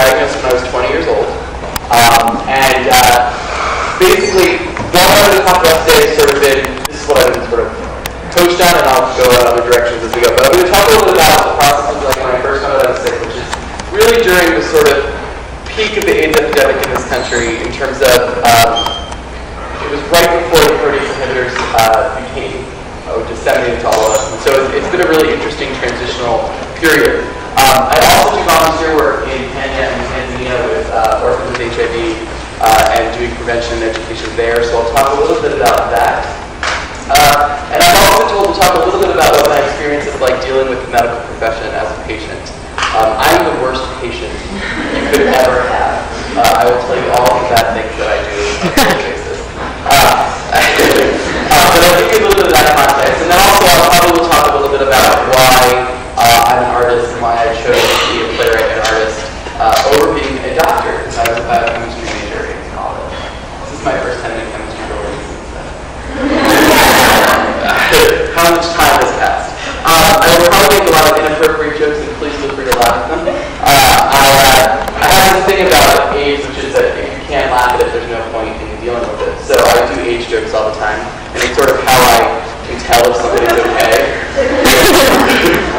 diagnosed when I was 20 years old. Basically, what I'm going to talk about today has sort of been, this is what I've been sort of coached on, and I'll go in other directions as we go. But I'm going to talk a little bit about the process of like when I first found out I was sick, which is really during the sort of peak of the AIDS epidemic in this country in terms of, it was right before the protease inhibitors became disseminated to all of us. And so it's been a really interesting transitional period. I also do volunteer work in Kenya and Tanzania with orphans with HIV and doing prevention and education there, so I'll talk a little bit about that. And I'm also told to talk a little bit about what my experience is like dealing with the medical profession as a patient. I'm the worst patient you could ever have. I will tell you all the bad things that I do on a daily basis. But I'll give you a little bit of that context, and then also I'll probably talk a little bit about why I'm an artist and why I chose to be a playwright and artist over being a doctor, because I was a biochemistry major in college. This is my first time in chemistry building since then. How much time has passed? I will probably make a lot of inappropriate jokes, and please feel free to laugh at them. I have this thing about AIDS, which is that if you can't laugh at it, there's no point in dealing with it. So I do AIDS jokes all the time, and it's sort of how I can tell if somebody's okay.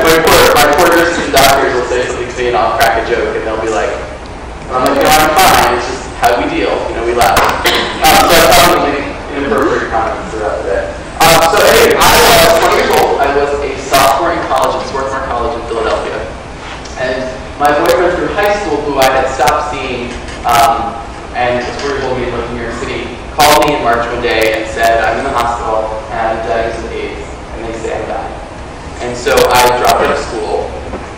My poor nurses and doctors will say something to me, and I'll crack a joke, and they'll be like, I'm like, I'm fine, it's just how we deal, we laugh. So I probably make inappropriate comments throughout the day. So anyway, I was 20 years old. I was a sophomore in college at Swarthmore College in Philadelphia. And my boyfriend through high school, who I had stopped seeing, and was 4 years old and lived in New York City, called me in March one day and said, I'm in the hospital, and I'm diagnosed with AIDS, and they say I'm dying. And so I dropped out of school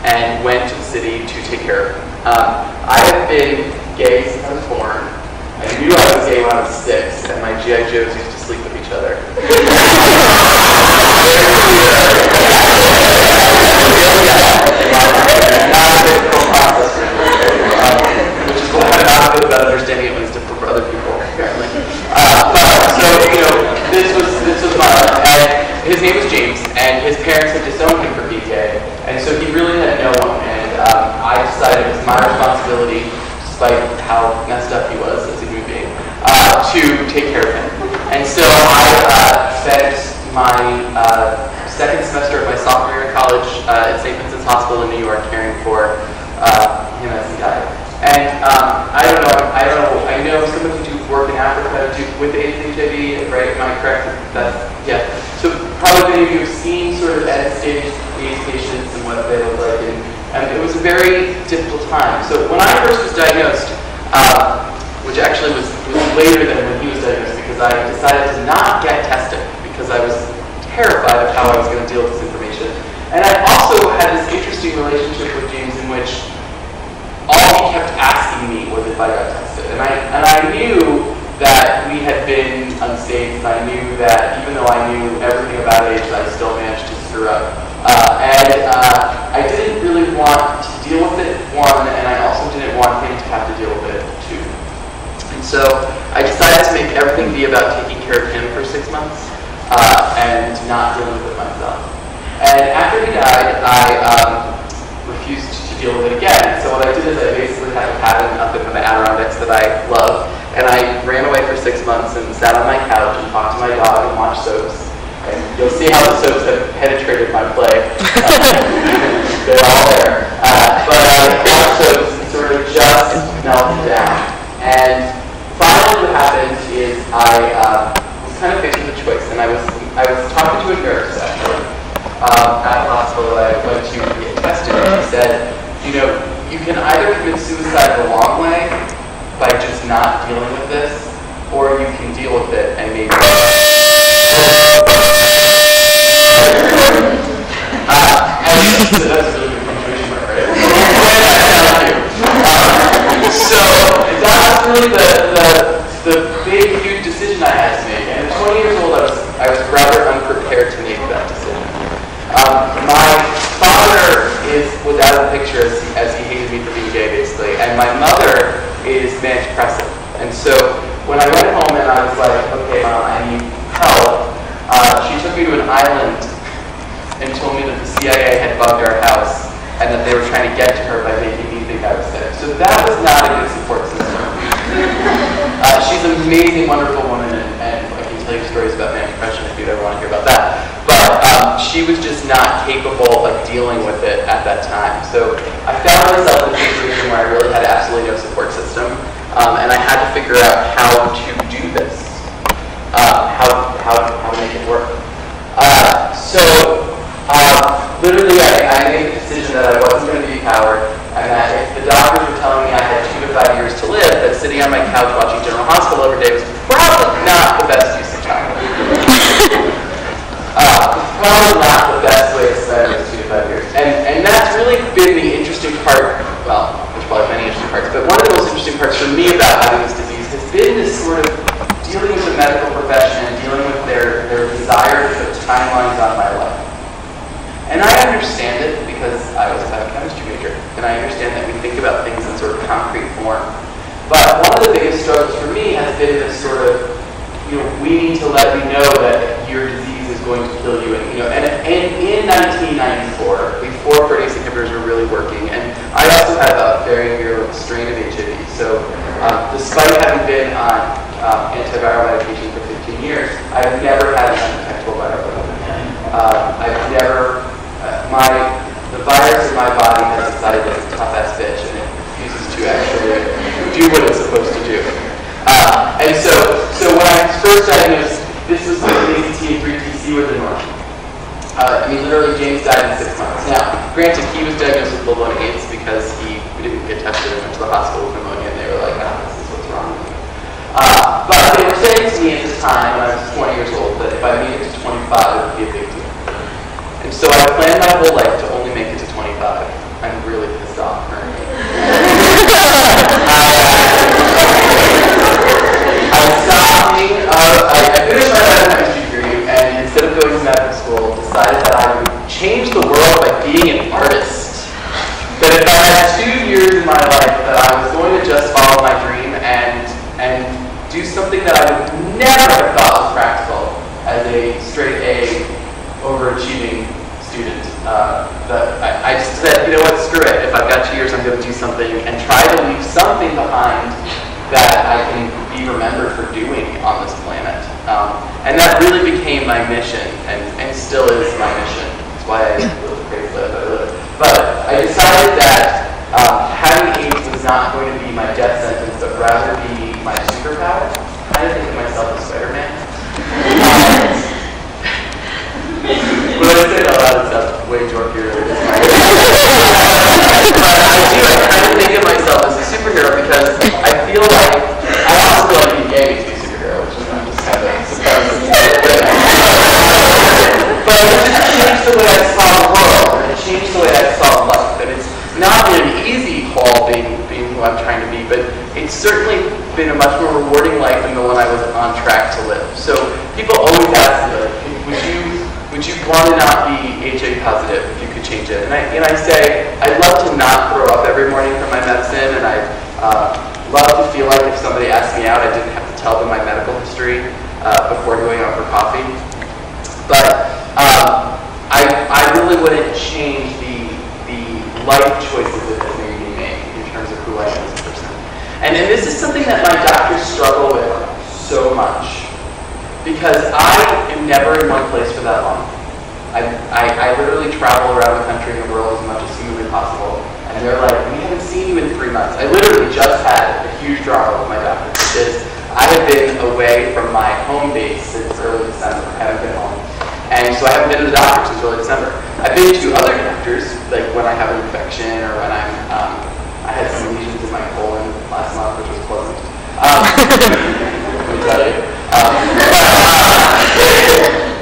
and went to the city to take care of him. I have been gay since I was born. I knew I was gay when I was 6, and my G.I. Joes used to sleep with each other. Which is why I'm not good about understanding it when it's different for other people, apparently. This was my life. And his name was James, and his parents had disowned him for being gay, and so he really had no one. And I decided it was my responsibility, despite how messed up he was as a human being, to take care of him. And so I spent my second semester of my sophomore year in college at St. Vincent's Hospital in New York caring for him as he died. And I know some of you do work in Africa with AIDS and HIV, right? Am I correct? Yeah. So probably many of you have seen sort of end-stage AIDS patients and what they look like. And it was a very difficult time. So when I first was diagnosed, which actually was later than when he was diagnosed, because I decided to not get tested because I was terrified of how I was going to deal with this information. And I also had this interesting relationship with James in which all he kept asking me was if I got tested. And I knew that we had been unsafe, and I knew that even though I knew everything about AIDS, I still managed to screw up. I didn't really want to deal with it, one, and I also didn't want him to have to deal with it, two. And so I decided to make everything be about taking care of him for 6 months and not dealing with it myself. And after he died, I refused to deal with it again. So what I did is I basically had a cabin up in the Adirondacks that I love, and I ran away for 6 months and sat on my couch and talked to my dog and watched soaps. And you'll see how the soaps have penetrated my play. They're all there. But I watched soaps and sort of just melted down. And finally what happened is I was kind of faced with a choice, and I was talking to a nurse actually at the hospital that I went to get tested, and she said, you can either commit suicide the long way by just not dealing with this, or you can deal with it and maybe so that's really good punctuation mark, right? So that was really the big, huge decision I had to make. And at 20 years old, I was rather unprepared to make that decision. My father was out of the picture as he hated me for being gay, basically, and my mother is manic depressive. And so when I went home and I was like, okay, Mom, I need help, she took me to an island and told me that the CIA had bugged our house and that they were trying to get to her by making me think I was sick. So that was not a good support system. She's an amazing, wonderful woman, and I can tell you stories about my depression if you'd ever want to hear about that. But she was just not capable of dealing with it at that time. So I found myself in a situation where I really had absolutely no support system, and I had to figure out how to do this, how to make it work. Literally, I made the decision that I wasn't going to be a coward, and that if the doctors were telling me I had 2 to 5 years to live, that sitting on my couch watching General Hospital every day was probably not the best use of time. Probably not the best way to spend those 2 to 5 years. And that's really been the interesting part, well, there's probably many interesting parts, but one of the most interesting parts for me about having this disease has been this sort of dealing with the medical profession and dealing with their desire to put timelines on my life. And I understand it because I was a biochemistry major, and I understand that we think about things in sort of concrete form. But one of the biggest struggles for me has been this sort of, we need to let you know that your disease is going to kill you. And in 1994, before protease inhibitors were really working, and I also had a very virulent strain of HIV. So despite having been on antiviral medication for 15 years, I've never had an undetectable viral load. I've never, the virus in my body has decided that it's a tough-ass bitch, and it refuses to actually do what it's supposed to do. And so when I was first diagnosed, this was when ACT and 3TC were the norm. Literally, James died in 6 months. Now, granted, he was diagnosed with full-blown AIDS because we didn't get tested and went to the hospital with pneumonia, and they were like, this is what's wrong with you. But they were saying to me at the time, when I was 20 years old, that if I made it to 25, it would be a big deal. And so I planned my whole life to only make it to 25. I'm really pissed off currently. I finished my biochemistry degree, and instead of going to medical school, decided that I would change the world by being an artist. That if I had 2 years in my life, that I was going to just follow my dream and do something that I would never have thought was practical as a straight A overachieving student. But I just said, screw it. If I've got 2 years, I'm going to do something and try to leave something behind that I can be remembered for doing on this planet. And that really became my mission, and still is my mission. That's why I live the crazy life I live. But I decided that having AIDS was not going to be my death sentence, but rather be my superpower. I kind of think of myself as Spider-Man. When I say it out loud, it sounds way jorkier than it is. But I kind of think of myself as a superhero because I feel like, I also feel like being gay makes me a superhero, which is I'm just kind of surprised. But it just changed the way I saw the world, and it changed the way I saw life. And it's not been an easy haul being who I'm trying to be, but it's certainly been a much more rewarding life than the one I was on track to live. So people always ask me, like, would you want to not be HIV positive if you could change it? And I say, I'd love to not throw up every morning from my medicine, and I'd love to feel like if somebody asked me out, I didn't have to tell them my medical history before going out for coffee. But I really wouldn't change the life choices that have made me make in terms of who I am as a person. And this is something that my doctors struggle with so much. Because I am never in one place for that long. I literally travel around the country and the world as much as humanly possible. And they're like, we haven't seen you in 3 months. I literally just had a huge drama with my doctor because I have been away from my home base since early December. I haven't been home. And so I haven't been to the doctor since early December. I've been to other doctors, like when I have an infection or when I had some lesions in my colon last month, which was pleasant. Let me tell you.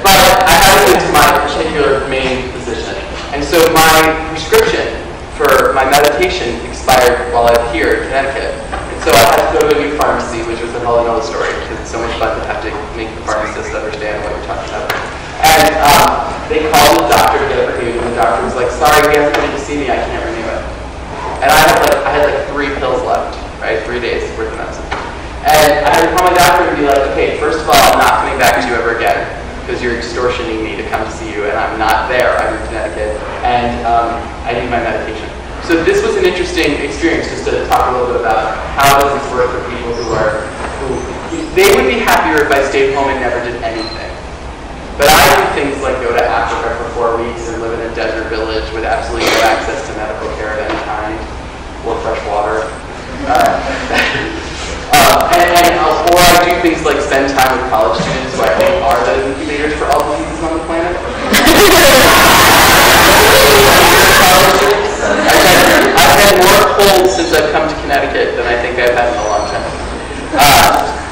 But I haven't been to my particular main physician. And so my prescription for my medication expired while I was here in Connecticut. And so I had to go to a new pharmacy, which was a whole other story, because it's so much fun to have to make the pharmacist understand what you're talking about. And they called the doctor to get it renewed, and the doctor was like, sorry, you haven't come to see me, I can't renew it. And I had like 3 pills left, right? 3 days worth of medicine. And I had to call my doctor and be like, okay, first of all, I'm not coming back to you ever again because you're extortioning me to come to see you, and I'm not there. I'm in Connecticut, and I need my medication. So this was an interesting experience, just to talk a little bit about how does this work for people who they would be happier if I stayed home and never did anything. But I do things like go to Africa for 4 weeks and live in a desert village with absolutely no access to medical care of any kind or fresh water. Or I do things like spend time with college students who I think are the incubators for all diseases on the planet. I've had more colds since I've come to Connecticut than I think I've had in a long time.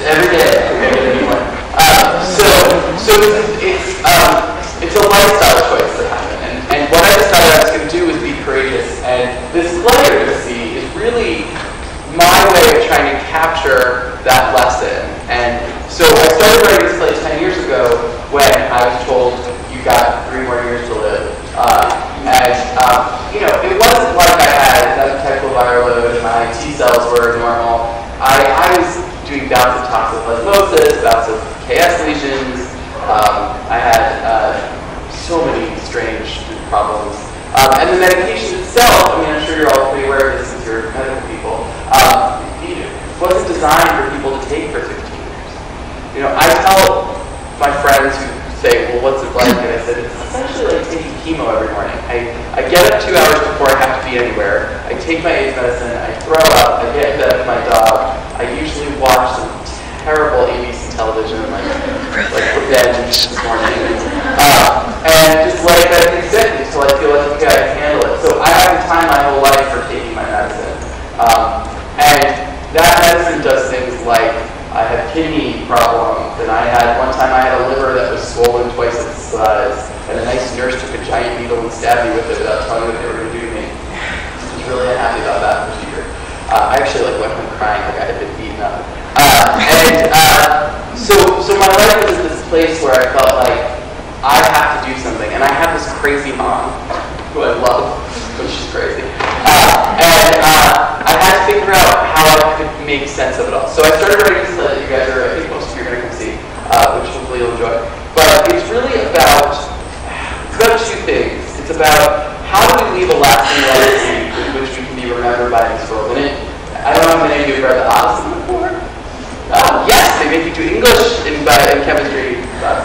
Every day, I get a new one. So it's a lifestyle choice that happened. And what I decided I was going to do was be courageous. And this play you're going to see is really my way of trying to capture that lesson. And so I started writing this play 10 years ago when I was told you got 3 more years to live. It wasn't like I had a type of viral load and my T cells were normal. I was doing bouts of toxoplasmosis, bouts of KS lesions. I had so many strange problems. And the medication itself, I mean, I'm sure you're all pretty aware of this since you're medical people, wasn't designed for people to take for 16 years. I tell my friends who say, well, what's it like? And I said, it's essentially like taking chemo every morning. I get up 2 hours before I have to be anywhere. I take my AIDS medicine. I throw up. I get in bed with my dog. I usually watch some terrible ABC television, like Revenge this morning. And just lay in bed and sit until I feel like, okay, I can handle it. So I haven't timed my whole life for taking my medicine. And that medicine does things like I had kidney problems, and one time I had a liver that was swollen twice its size, and a nice nurse took a giant needle and stabbed me with it without telling me what they were going to do to me. I was really unhappy about that procedure. I actually went home crying like I had been beaten up. So my life was at this place where I felt like I have to do something, and I have this crazy mom who I love, but she's crazy. I had to figure out how I could make sense of it all. So I started writing this that you guys I think most of you are going to come see, which hopefully you'll enjoy. But it's really about 2 things. It's about how do we leave a lasting legacy with which we can be remembered by this world. And I don't know how many of you have read The Odyssey before. Yes, they make you do English in chemistry class.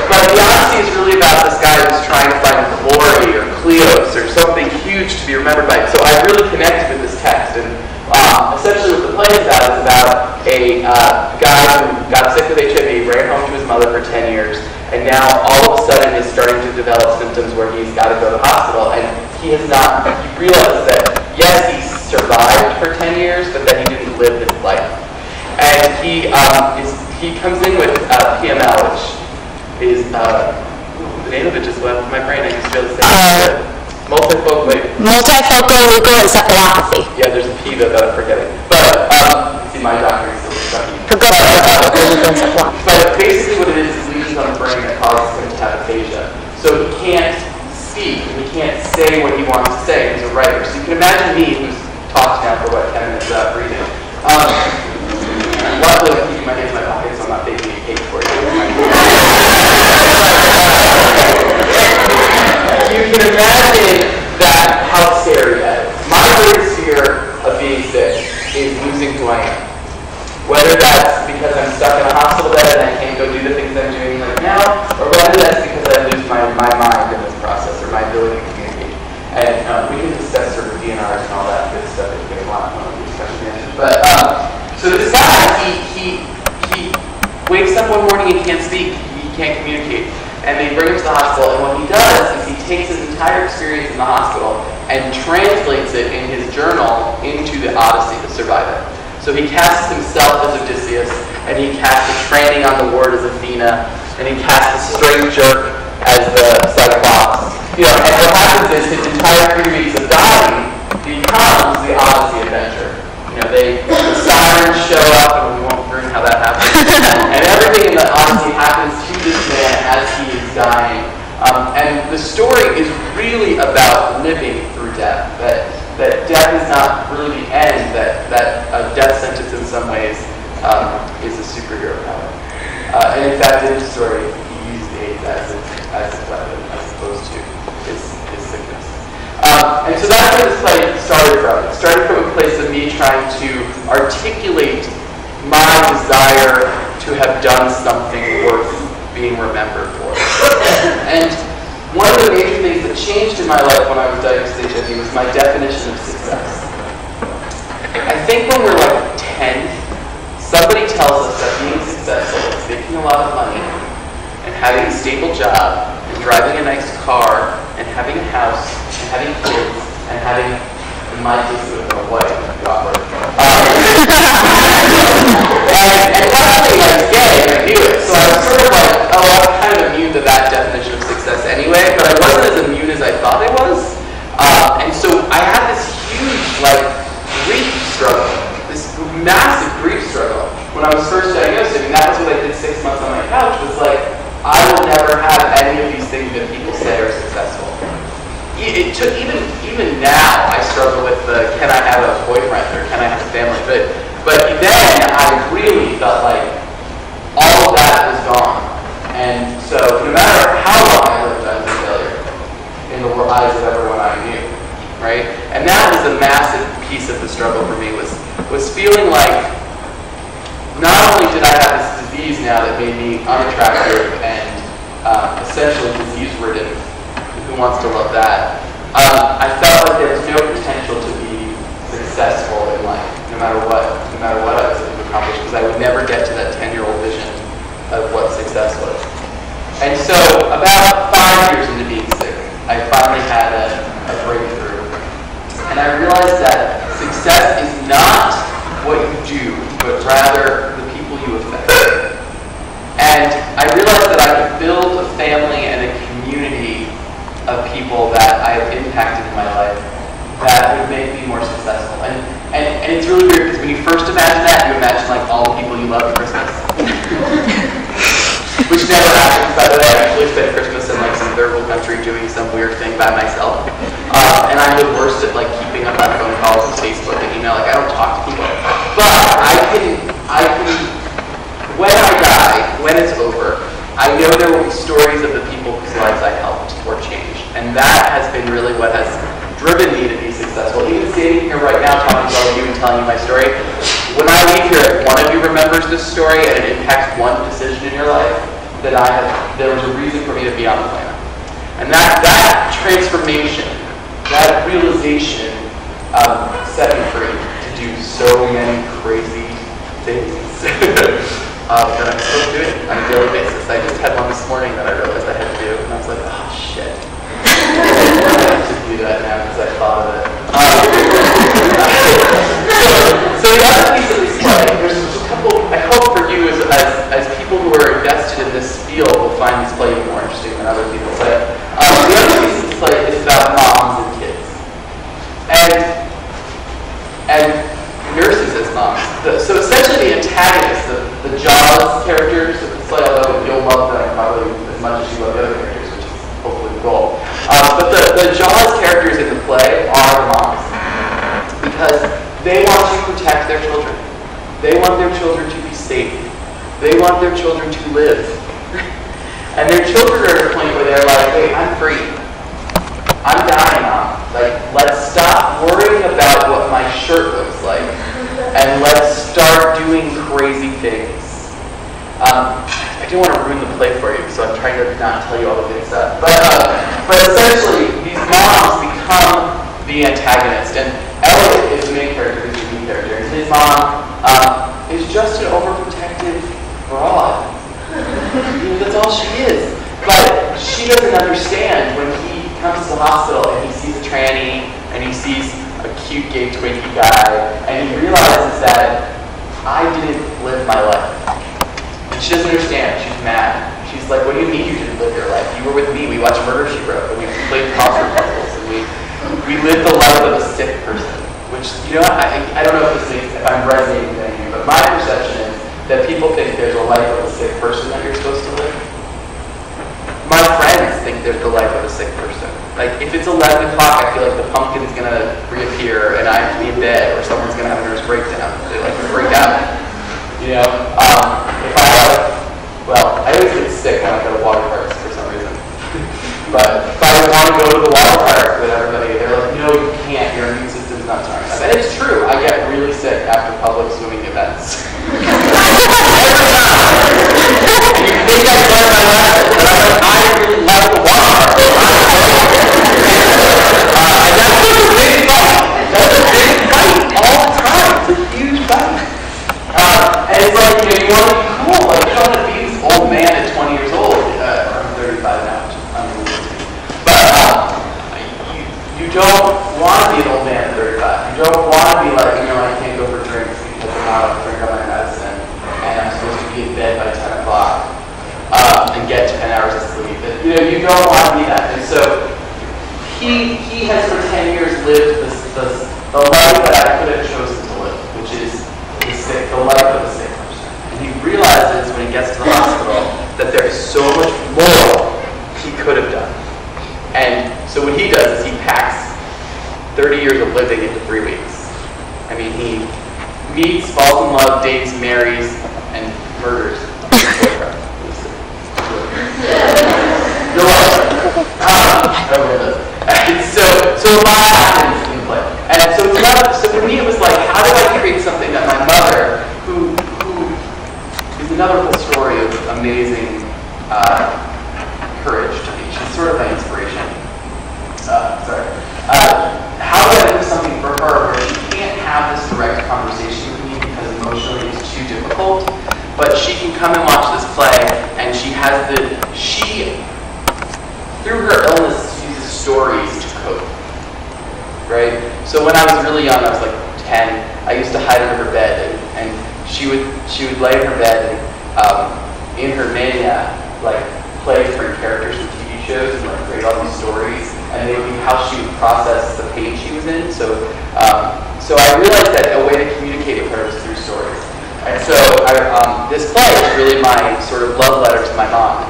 But The Odyssey is really about this guy who's trying to find glory or Cleos or something huge to be remembered by. So I really connected with this text. And essentially what the play is about a guy who got sick with HIV, ran home to his mother for 10 years, and now all of a sudden is starting to develop symptoms where he's got to go to the hospital. And he realizes that, yes, he survived for 10 years, but then he didn't live his life. And he comes in with PML, which is, the name of it just left my brain. I used to be able to say it. Multifocal leukoencephalopathy. Yeah, there's a P that I'm forgetting. But, see, my doctor is still stuck. But basically what it is lesions on the brain that causes him to have aphasia. So he can't speak, and he can't say what he wants to say. He's a writer. So you can imagine me, who's talked now for 10 minutes without breathing. Luckily, I'm keeping my hands in my pocket, so I'm not baking a cake for you. You can imagine how scary that is. My greatest fear of being sick is losing who I am. Whether that's because I'm stuck in a hospital bed and I can't go do the things I'm doing right now, or whether that's because I lose my mind in this process or my ability to communicate. And we can discuss sort of DNRs and all that good stuff if you guys want to discuss it. But so this guy, he wakes up one morning and can't speak, he can't communicate. And they bring him to the hospital, and what he does is he takes his entire experience in the hospital and translates it in his journal into the Odyssey, the Survivor. So he casts himself as Odysseus, and he casts the training on the ward as Athena, and he casts the straight jerk as the Cyclops. And what happens is his entire 3 weeks of dying becomes the Odyssey adventure. The sirens show up, and we won't learn how that happens. And everything in the Odyssey happens to this man as he is dying. And the story is really about living through death. That death is not really the end. That a death sentence in some ways is a superhero power. And in fact, in his story, he used AIDS as his weapon as opposed to his sickness. And so that's where this play started from. It started from a place of me trying to articulate my desire to have done something worth being remembered for. And one of the major things that changed in my life when I was diagnosed with HIV was my definition of success. I think when we're like 10, somebody tells us that being successful is making a lot of money and having a stable job and driving a nice car and having a house and having kids and having, in my case, a wife. And luckily I was gay and I knew it, so I was sort of like, oh, I'm kind of immune to that definition of success anyway, but I wasn't as immune as I thought I was. And so I had this huge, grief struggle, this massive grief struggle. When I was first diagnosed, I mean, that was what I did 6 months on my couch, was like, I will never have any of these things that people say are successful. It took, even now, I struggle with the, can I have a boyfriend or can I have a family? But then I really felt like all of that was gone. And so no matter how long I lived, I was a failure in the eyes of everyone I knew, right? And that was a massive piece of the struggle for me, was feeling like not only did I have this disease now that made me unattractive and essentially disease-ridden, who wants to love that, I felt like there was no potential to be successful in life, no matter what I was able to accomplish, because I would never get to that 10-year-old vision of what success was. And so about 5 years into being sick, I finally had a breakthrough. And I realized that success is not what you do, but rather the people you affect. And I realized that I could build a family and a community of people that I have impacted in my life that would make me more successful. And it's really weird, because when you first imagine that, you imagine all the people you love at Christmas. Which never happens, by the way. I actually spent Christmas in some third world country doing some weird thing by myself. And I'm the worst at keeping up on phone calls and Facebook and email. I don't talk to people. But I can, when I die, when it's over, I know there will be stories of the people whose lives I helped or changed. And that has been really what has driven me to be successful. Even standing here right now talking to all of you and telling you my story, when I leave here, if one of you remembers this story and it impacts one decision in your life, that there was a reason for me to be on the planet. And that transformation, that realization set me free to do so many crazy things that I'm still doing on a daily basis. I just had one this morning that I realized I had to do, and I was like, oh shit. I have to do that now because I thought of it. So the other piece of this play, there's a couple, I hope for you as people who are invested in this field will find this play even more interesting than other people. But the other piece of this play is about moms and kids. And nurses as moms. So essentially the antagonists, the Jaws characters of this play, although you'll love them probably as much as you love the other characters, which is hopefully the goal. But the Jaws characters in the play are the moms. Because they want to protect their children. They want their children to be safe. They want their children to live. And their children are at a point where they're like, hey, I'm free. I'm dying, Mom. Let's stop worrying about what my shirt looks like. And let's start doing crazy things. I don't want to ruin the play for you, so I'm trying to not tell you all the good stuff. But essentially, these moms become the antagonist. And Elliot is the main character, he's the main character. And his mom is just an overprotective broad. That's all she is. But she doesn't understand when he comes to the hospital and he sees a tranny and he sees a cute gay Twinkie guy and he realizes that I didn't live my life. And she doesn't understand. She's mad. She's like, what do you mean you didn't live your life? You were with me. We watched Murder, She Wrote, and we played crossword puzzles, and we lived the life of a sick person. Which, I don't know if I'm resonating with anything, but my perception is that people think there's a life of a sick person that you're supposed to live. My friends think there's the life of a sick person. If it's 11 o'clock, I feel like the pumpkin's going to reappear and I have to be in bed or someone's going to have a nervous breakdown. They freak out. If I always get sick when I go to water parks for some reason. But if I want to go to the water park with everybody, they're like, no, public swimming events. Every time. You think I learned my lesson, but I'm like, I really like the water. And that's a big fight. That's a big fight all the time. It's a huge fight. And it's like, you want to be cool. Like, you don't want to be this old man at 20 years old. I'm 35 now, which is unbelievable. But you don't want to be an old man at 35. You don't want to be like, I can't go for drinks because I'm not able to drink on my medicine, and I'm supposed to be in bed by 10 o'clock and get 10 hours of sleep. You don't want to be that. And so he has for 10 years lived the life that I could have chosen to live, which is the life of a sick person. And he realizes when he gets to the hospital that there is so much more he could have done. And so what he does is he packs 30 years of living into 3 weeks. I mean, he meets, falls in love, dates, marries, and murders his boyfriend. You're welcome. So a lot happens in the play. And so for me it was like, how do I create something that my mother, who is another whole story of amazing courage to me. She's sort of my inspiration. How do I do something for her where she can't have this direct conversation with me because emotionally it's too difficult, but she can come and watch this play, and she through her illness uses stories to cope, right? So when I was really young, I was like 10, I used to hide under her bed, and she would lay in her bed and in her mania, like play different characters from TV shows and like create all these stories, and they would be how she would process the pain she was in. So I realized that a way to communicate with her was through stories. And so this play is really my sort of love letter to my mom.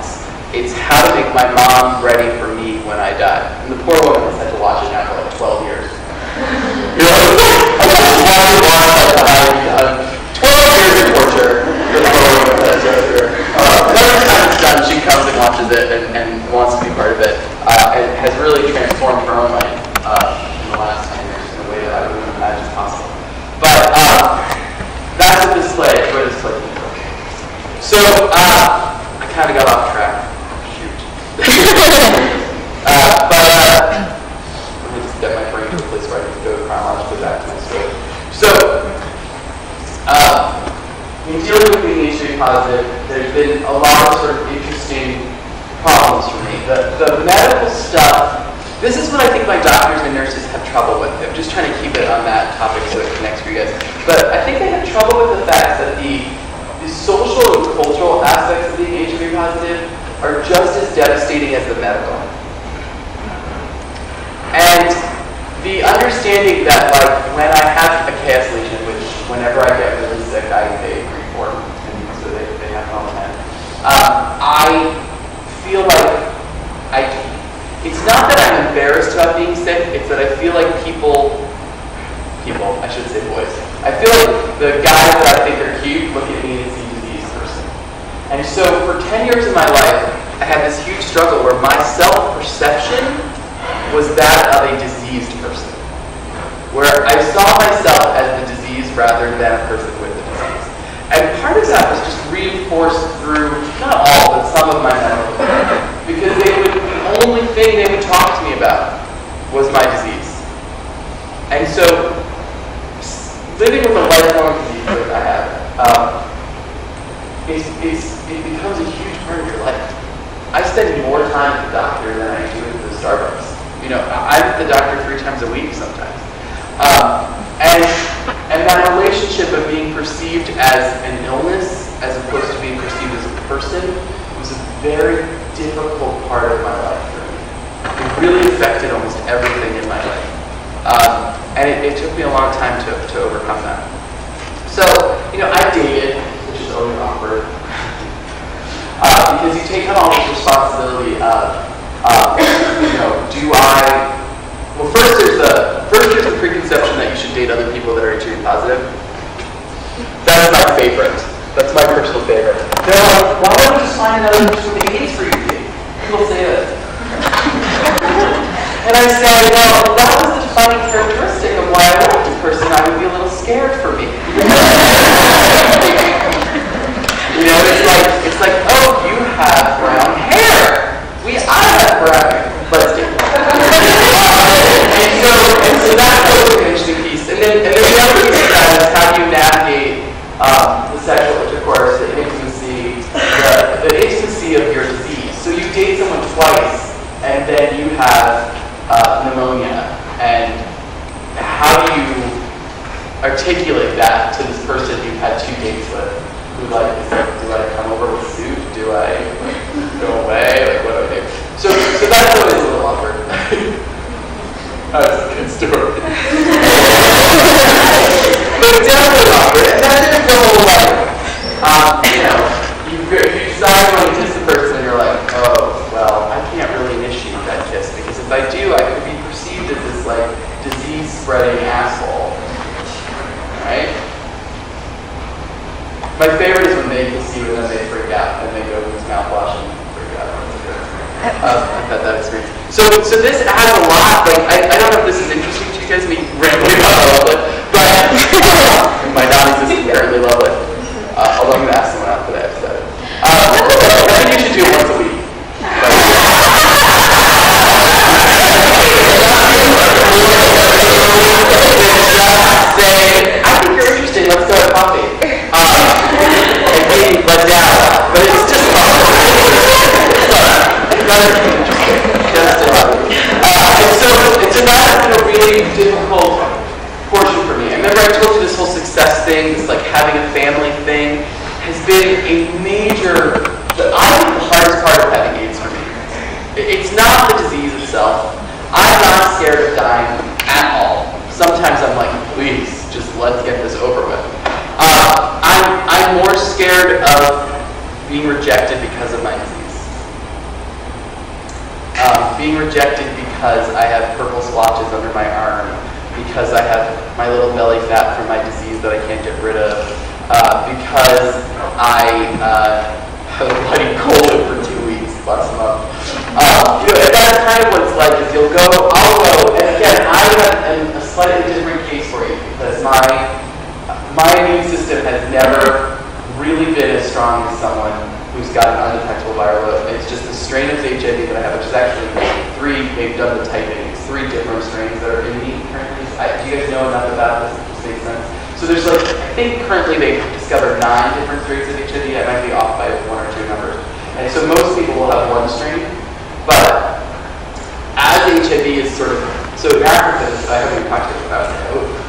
It's how to make my mom ready for me when I die. And the poor woman has had to watch it now for like 12 years. I watched it 12 years of torture for the poor woman that has to go through. Every time it's done, she comes and watches it and wants to be part of it. And has really transformed her own life in the last 10 years in a way that I wouldn't imagine possible. But that's what this play is. So I kind of got off track. But let me just get my brain to a place where I can go chronologically back to my story. So, in dealing with being HIV positive, there's been a lot of sort of interesting problems for me. The medical stuff, this is what I think my doctors and nurses have trouble with. I'm just trying to keep it on that topic so it connects for you guys. But I think they have trouble with the fact that the social and cultural aspects of being HIV positive are just as devastating as the medical. And the understanding that, like, when I have a chaos lesion, which whenever I get really sick, they agree for, and so they have it all the time, I feel like it's not that I'm embarrassed about being sick, it's that I feel like people, I should say boys, I feel like the guys that I think are cute look at me and see a diseased person. And so for 10 years of my life, I had this huge struggle where my self-perception was that of a diseased person. Where I saw myself as the disease rather than a person with the disease. And part of that was just reinforced through, not all, but some of my medical care. Because the only thing they would talk to me about was my disease. And so, living with a lifelong disease like I have, it becomes a huge part of your life. I spend more time at the doctor than I do at the Starbucks. I'm at the doctor 3 times a week sometimes. And that relationship of being perceived as an illness as opposed to being perceived as a person was a very difficult part of my life for me. It really affected almost everything in my life. And it took me a long time to overcome that. So, I dated, which is always awkward. Because you take on all this responsibility of, first there's the preconception that you should date other people that are HIV positive. That's my favorite. That's my personal favorite. They're like, why don't we just find another person with AIDS for you to date? People say that. And I say, well, that was the defining characteristic of why I like this person. I would be a little scared for me. you date someone twice, and then you have pneumonia, and how do you articulate that to this person you've had 2 dates with? Who do I come over with soup? Do I go away? What do I do? So that's always a little awkward. That's a good story. But it's definitely awkward. And then there's the whole if you decide you want to kiss the person and you're like, oh, well, I can't really initiate that kiss because if I do, I could be perceived as this disease-spreading asshole. Right? My favorite is when they kiss you and then they freak out and they go use mouthwash and freak out. I've had that experience. So this adds a lot. I don't know if this is interesting to you guys, me rambling about all of it, but my non-existent apparently love it. Although I'm going to ask someone out for that episode. I think you should do it once a week. Say, I think you're interesting, let's go to coffee. And being let down. But it's just and that's been a really difficult portion for me. I remember I told you this whole success thing, this having a family thing, has been a major, I think the hardest part of having AIDS for me. It's not the disease itself. I'm not scared of dying at all. Sometimes I'm like, please, just let's get this over with. I'm more scared of being rejected because of my disease. Being rejected because I have purple splotches under my arm, because I have my little belly fat from my disease that I can't get rid of, because I have a bloody cold for 2 weeks, bless them up. That's kind of what it's like, is I'll go, and again, I am a slightly different case for you, because my immune system has never really been as strong as someone who's got an undetectable viral load. It's just the strain of HIV that I have, which is actually 3, they've done the typing, it's 3 different strains that are in me currently. Do you guys know enough about this? It just makes sense. So there's I think currently they've discovered 9 different strains of HIV. I might be off by 1 or 2 numbers. And so most people will have 1 strain. But as HIV is so in Africa, I haven't even talked to you about it,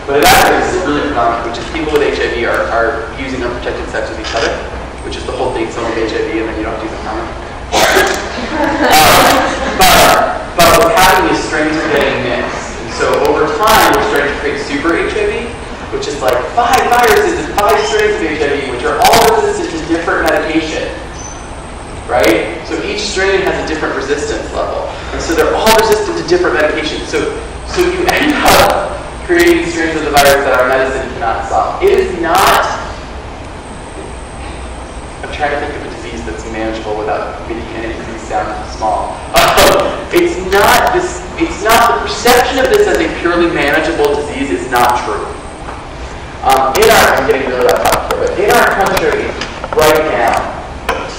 but in Africa this is really predominant, which is people with HIV are using unprotected sex with each other, which is the whole thing, someone with HIV and then you don't do the condom. But what's happening is strains are getting mixed. And so over time, we're starting to create super HIV, which is 5 viruses and 5 strains of HIV, which are all resistant to different medication. Right? So each strain has a different resistance level. And so they're all resistant to different medications. So you end up creating strains of the virus that our medicine cannot solve. It is not, I'm trying to think of a disease that's manageable without making any disease sound small. It's not the perception of this as a purely manageable disease is not true. I'm getting really off topic here, but in our country right now,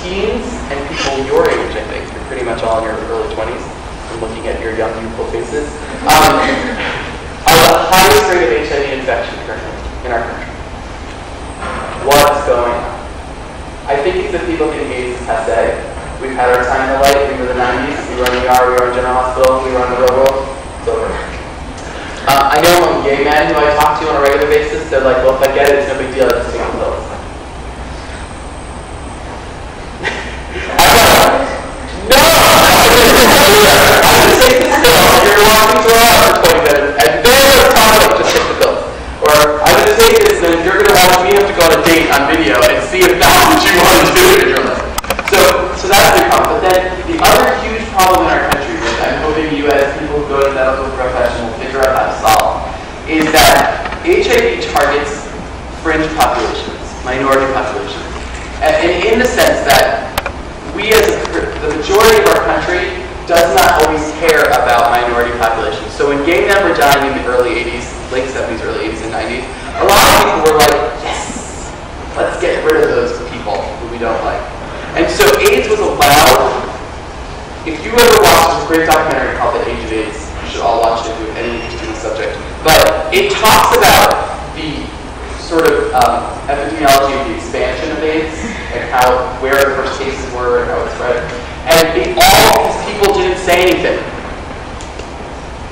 teens and people your age, I think, you're pretty much all in your early 20s, I'm looking at your young, youthful faces, are the highest rate of HIV infection currently in our country. What's going on? I think it's the people getting AIDS is passe. We've had our time in the light. We were the 90s. We were in the ER. We were in General Hospital. We were on the real world. It's over. I know among gay men who I talk to on a regular basis, they're like, well, if I get it, it's no big deal. I just take the pills. No! I just take this pill. You're walking through a house for 20 minutes, and then we're talking, just take the pills. Or I'm going to take this, and you're going to watch me have to go on a date on video and see if that's what you want to do in your life. So that's the problem. But then the other huge problem in our country, which I'm hoping you as people who go to the medical profession will figure out how to solve, is that HIV targets fringe populations, minority populations. And in the sense that we as the majority of our country does not always care about minority populations. So when gay men were dying in the early 80s, late 70s, early 80s, and 90s, a lot of people were like, yes, let's get rid of those people who we don't like. And so AIDS was allowed. If you ever watched this great documentary called The Age of AIDS, you should all watch it if you have any interest in the subject. But it talks about the sort of epidemiology of the expansion of AIDS and where the first cases were and how it spread. And it all say anything.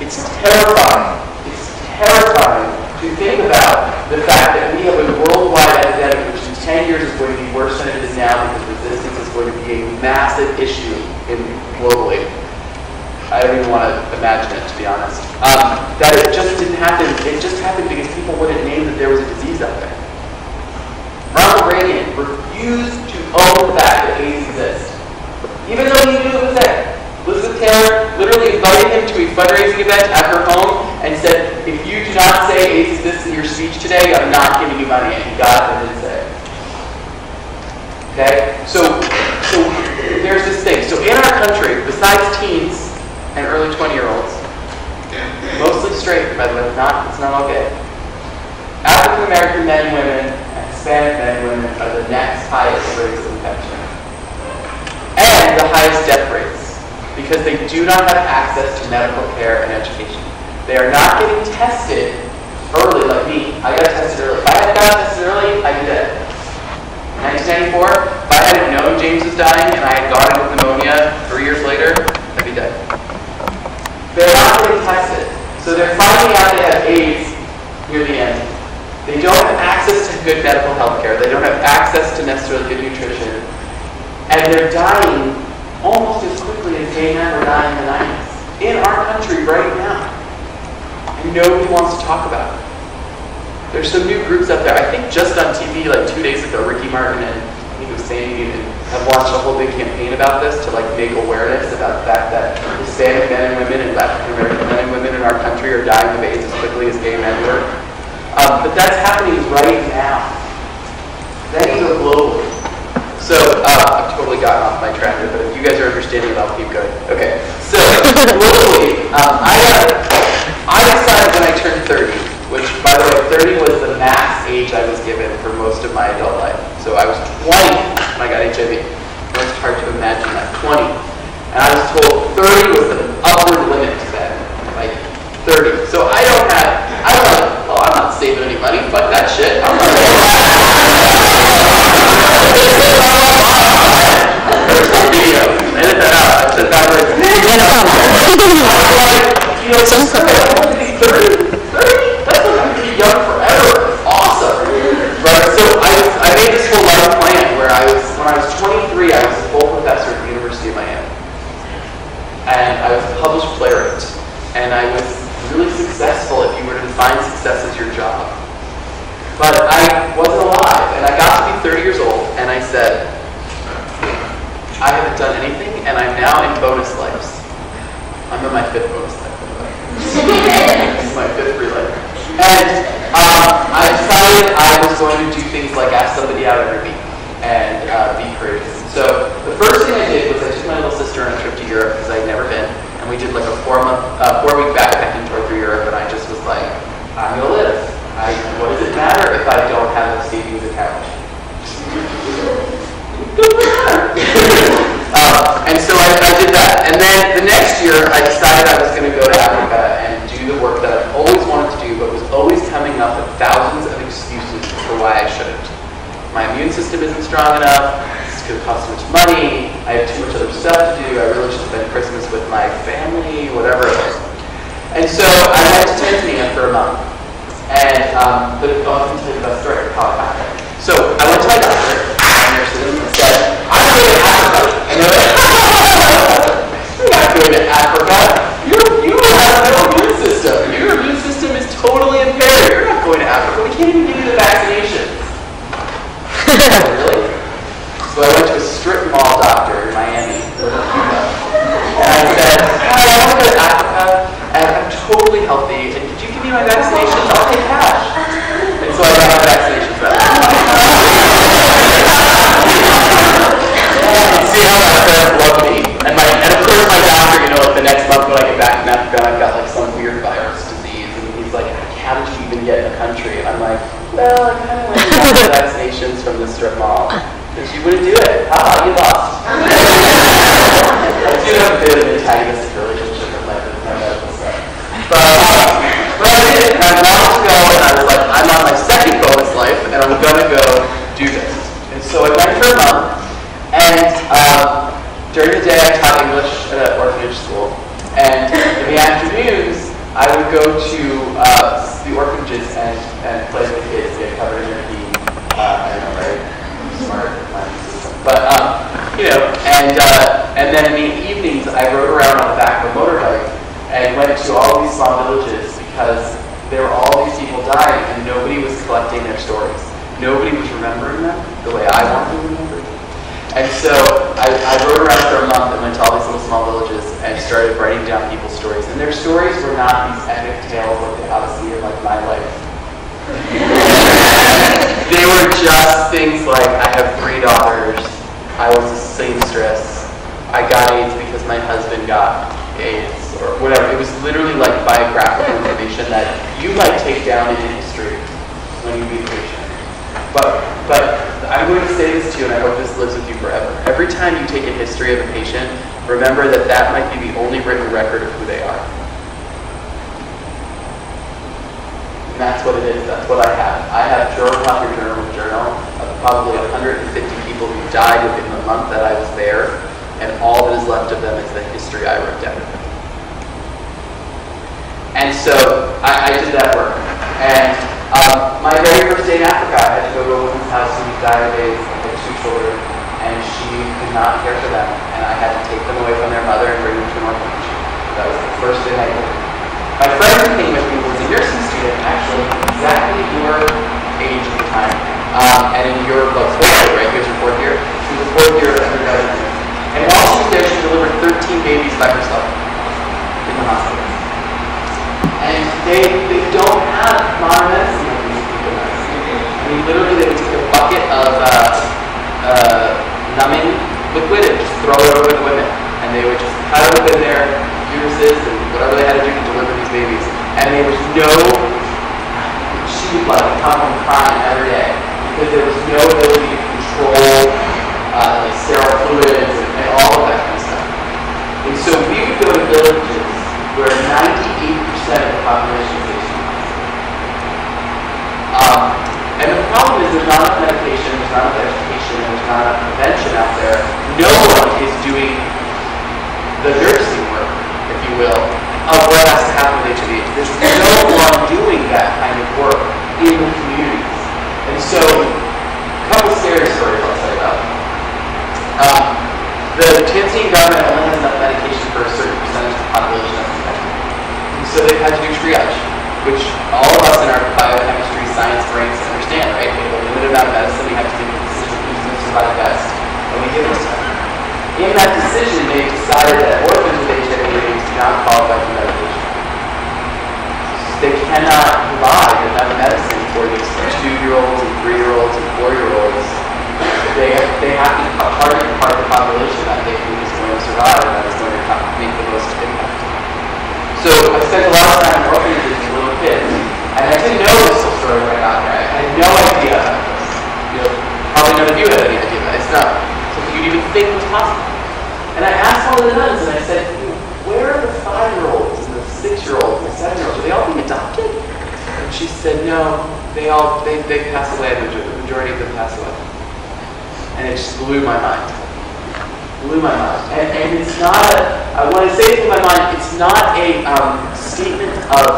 It's terrifying. It's terrifying to think about the fact that we have a worldwide epidemic which in 10 years is going to be worse than it is now because resistance is going to be a massive issue globally. I don't even want to imagine it, to be honest. That it just didn't happen. It just happened because people wouldn't name that there was a disease out there. Ronald Reagan refused to own the fact that AIDS exists, even though he knew it was there. Elizabeth Taylor literally invited him to a fundraising event at her home and said, if you do not say AIDS exists in your speech today, I'm not giving you money. And he got it and didn't say it. Okay? So there's this thing. So in our country, besides teens and early 20-year-olds, mostly straight, by the way, it's not all gay, African American men and women and Hispanic men and women are the next highest rates of infection. And the highest death rates, because they do not have access to medical care and education. They are not getting tested early like me. I got tested early. If I had gotten tested early, I'd be dead. 1994, if I hadn't known James was dying and I had gone in with pneumonia 3 years later, I'd be dead. They're not getting tested. So they're finding out they have AIDS near the end. They don't have access to good medical health care. They don't have access to necessarily good nutrition. And they're dying almost as quickly as gay men were dying in the 90s. In our country right now. And nobody wants to talk about it. There's some new groups out there. I think just on TV like 2 days ago, Ricky Martin and I think it was Sandy Newton have launched a whole big campaign about this to like make awareness about the fact that Hispanic men and women and African American men and women in our country are dying of AIDS as quickly as gay men were. But that's happening right now. That is globally. So, I've totally gotten off my track here, but if you guys are understanding it, I'll keep going. Okay, so, globally, I decided when I turned 30, which, by the way, 30 was the max age I was given for most of my adult life. So I was 20 when I got HIV. It's hard to imagine that, 20. And I was told 30 was the upper limit to that, like 30. So I'm not saving any money, fuck that shit. I'm not video. Edit that out. I said that word. That's like I'm gonna be young forever. Awesome. Right? So I made this whole life plan where when I was 23, I was a full professor at the University of Miami. And I was a published playwright. And I was really successful if you were to define success as your job. But I wasn't alive. And I got to be 30 years old and I said, I haven't done anything, and I'm now in bonus lives. I'm in my 5th bonus life, by the way. This is my 5th free life. And I decided I was going to do things like ask somebody out every week and be creative. So the first thing I did was I took my little sister on a trip to Europe because I'd never been, and we did like a 4-week backpacking tour through Europe, and I just was like, I'm going to live. What does it matter if I don't have a savings account? And so I did that. And then the next year, I decided I was going to go to Africa and do the work that I've always wanted to do, but was always coming up with thousands of excuses for why I shouldn't. My immune system isn't strong enough. It's going to cost too much money. I have too much other stuff to do. I really should spend Christmas with my family, whatever it was. And so I went to Tanzania for a month. And I'll tell you the best story. How it happened. So I went to my doctor, and said, I'm going to Africa. And they're like, you're not going to Africa. You have no immune system. Your immune system is totally impaired. You're not going to Africa. We can't even give you the vaccinations. Really? So I went to a strip mall doctor in Miami, and I said, I want to go to Africa, and I'm totally healthy, and could you give me my vaccinations? I'll pay cash. And so I got my vaccinations back. See how my parents love me. And of course my doctor, like the next month when I get back from Africa, I've got like some weird virus disease, and he's like, how did you even get in the country? And I'm like, well, I kind of went and got the vaccinations from the strip mall. Because you wouldn't do it. You lost. I do have a bit of an antagonistic relationship with my medical stuff. But I did, and I wanted to go, and I was afternoons, I would go to the orphanages and play with the kids, get covered in their pee. I know, right? Smart planning system. But, and then in the evenings, I rode around on the back of a motorbike and went to all these small villages because there were all these people dying and nobody was collecting their stories. Nobody was remembering them the way I want to remember them. And so I rode around for a month and went to all these little small villages and started writing down people's stories. And their stories were not these epic tales like the Odyssey or like my life. They were just things like, I have 3 daughters, I was a seamstress, I got AIDS because my husband got AIDS, or whatever. It was literally like biographical information that you might take down into history when you meet a patient. But I'm going to say this to you, and I hope this lives with you forever. Every time you take a history of a patient, remember that that might be the only written record of who they are. And that's what it is. That's what I have. I have journal after journal of probably 150 people who died within the month that I was there, and all that is left of them is the history I wrote down. And so I did that work. And my very first day in Africa, I had to go to a woman's house who died of AIDS and had 2 children, and she could not care for them, and I had to take them away from their mother and bring them to an orphanage. That was the first thing I did. My friend who came with me was a nursing student, actually exactly your age at the time, and in your fourth year, right? Here's your 4th year. She was a 4th year undergraduate, and while she was there, she delivered 13 babies by herself in the hospital. And they don't have modern medicine like these people. I mean, literally, they would take a bucket of numbing liquid and just throw it over the women. And they would just cut open their uteruses and whatever they had to do to deliver these babies. And there was no, she would come home crying every day because there was no ability to control like sterile fluids and all of that kind of stuff. And so we would go to villages where 98% of the population is HCV. And the problem is there's not enough medication, there's not enough education, there's not enough prevention out there. No one is doing the nursing work, if you will, of what has to happen with HIV. There's no one doing that kind of work in the communities. And so, a couple scary stories I'll tell you about. The Tanzanian government only has enough medication for a certain percentage of the population that's infected. And so they've had to do triage, which all of us in our biochemistry science brains understand, right? We have a limited amount of medicine, we have to make a decision who's going to survive best, and we give them stuff. In that decision, they decided that orphans with HIV AIDS do not qualify for medication. They cannot provide enough medicine for these 2-year-olds and 3-year-olds and 4-year-olds. They have to target the part of the population that they think is going to survive and that is going to make the most impact. So I spent a lot of time in orphanages as a little kid, and I didn't know this whole story when I got there. I had no idea about this. Probably none of you had any idea about it. It's not something you'd even think was possible. And I asked one of the nuns, and I said, where are the 5-year-olds and the 6-year-olds and the 7-year-olds? Are they all being adopted? And she said, no, they pass away. The majority of them pass away. And it just blew my mind. And it's not when I say it blew my mind, it's not a statement of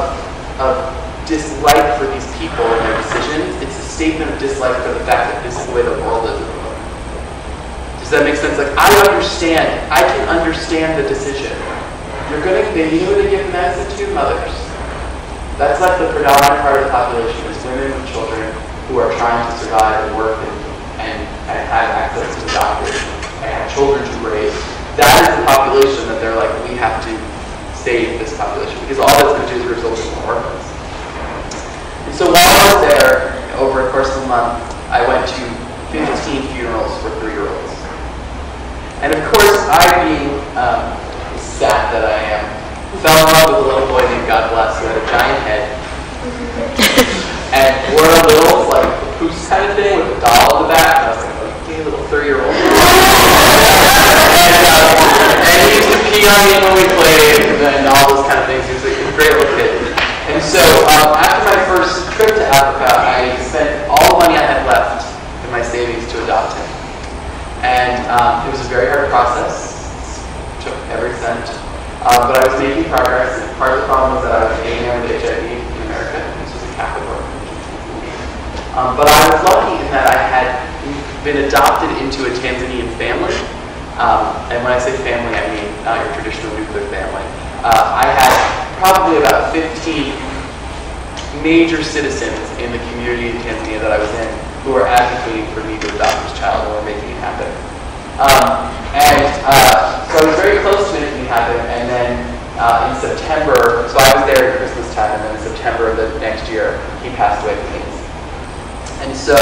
dislike for these people and their decisions. It's a statement of dislike for the fact that this is the way the world is. Does that make sense? Like, I can understand the decision. They knew to give medicine to mothers. That's like the predominant part of the population is women with children who are trying to survive and work and have access to doctors and have children to raise. That is the population that they're like, we have to save this population because all that's going to do is result in more orphans. And so while I was there, over a course of a month, I went to 15 funerals for 3-year-olds. And of course, I being sap that I am, fell in love with a little boy named God Bless who had a giant head and wore a little like papoose kind of thing with a doll in the back. And I was like, okay, little 3-year-old. And he used to pee on me when we played and all those kind of things. He was like a great little kid. And so after my first trip to Africa, I spent all the money I had left in my savings to adopt him. And it was a very hard process. It took every cent. But I was making progress, and part of the problem was that I was alien with HIV in America, and this was a Catholic organization. But I was lucky in that I had been adopted into a Tanzanian family. And when I say family, I mean not your traditional nuclear family. I had probably about 15 major citizens in the community in Tanzania that I was in who were advocating for me to adopt this child and were making it happen. So I was very close to making it happen, and then in September, so I was there at Christmas time, and then in September of the next year, he passed away from AIDS. And so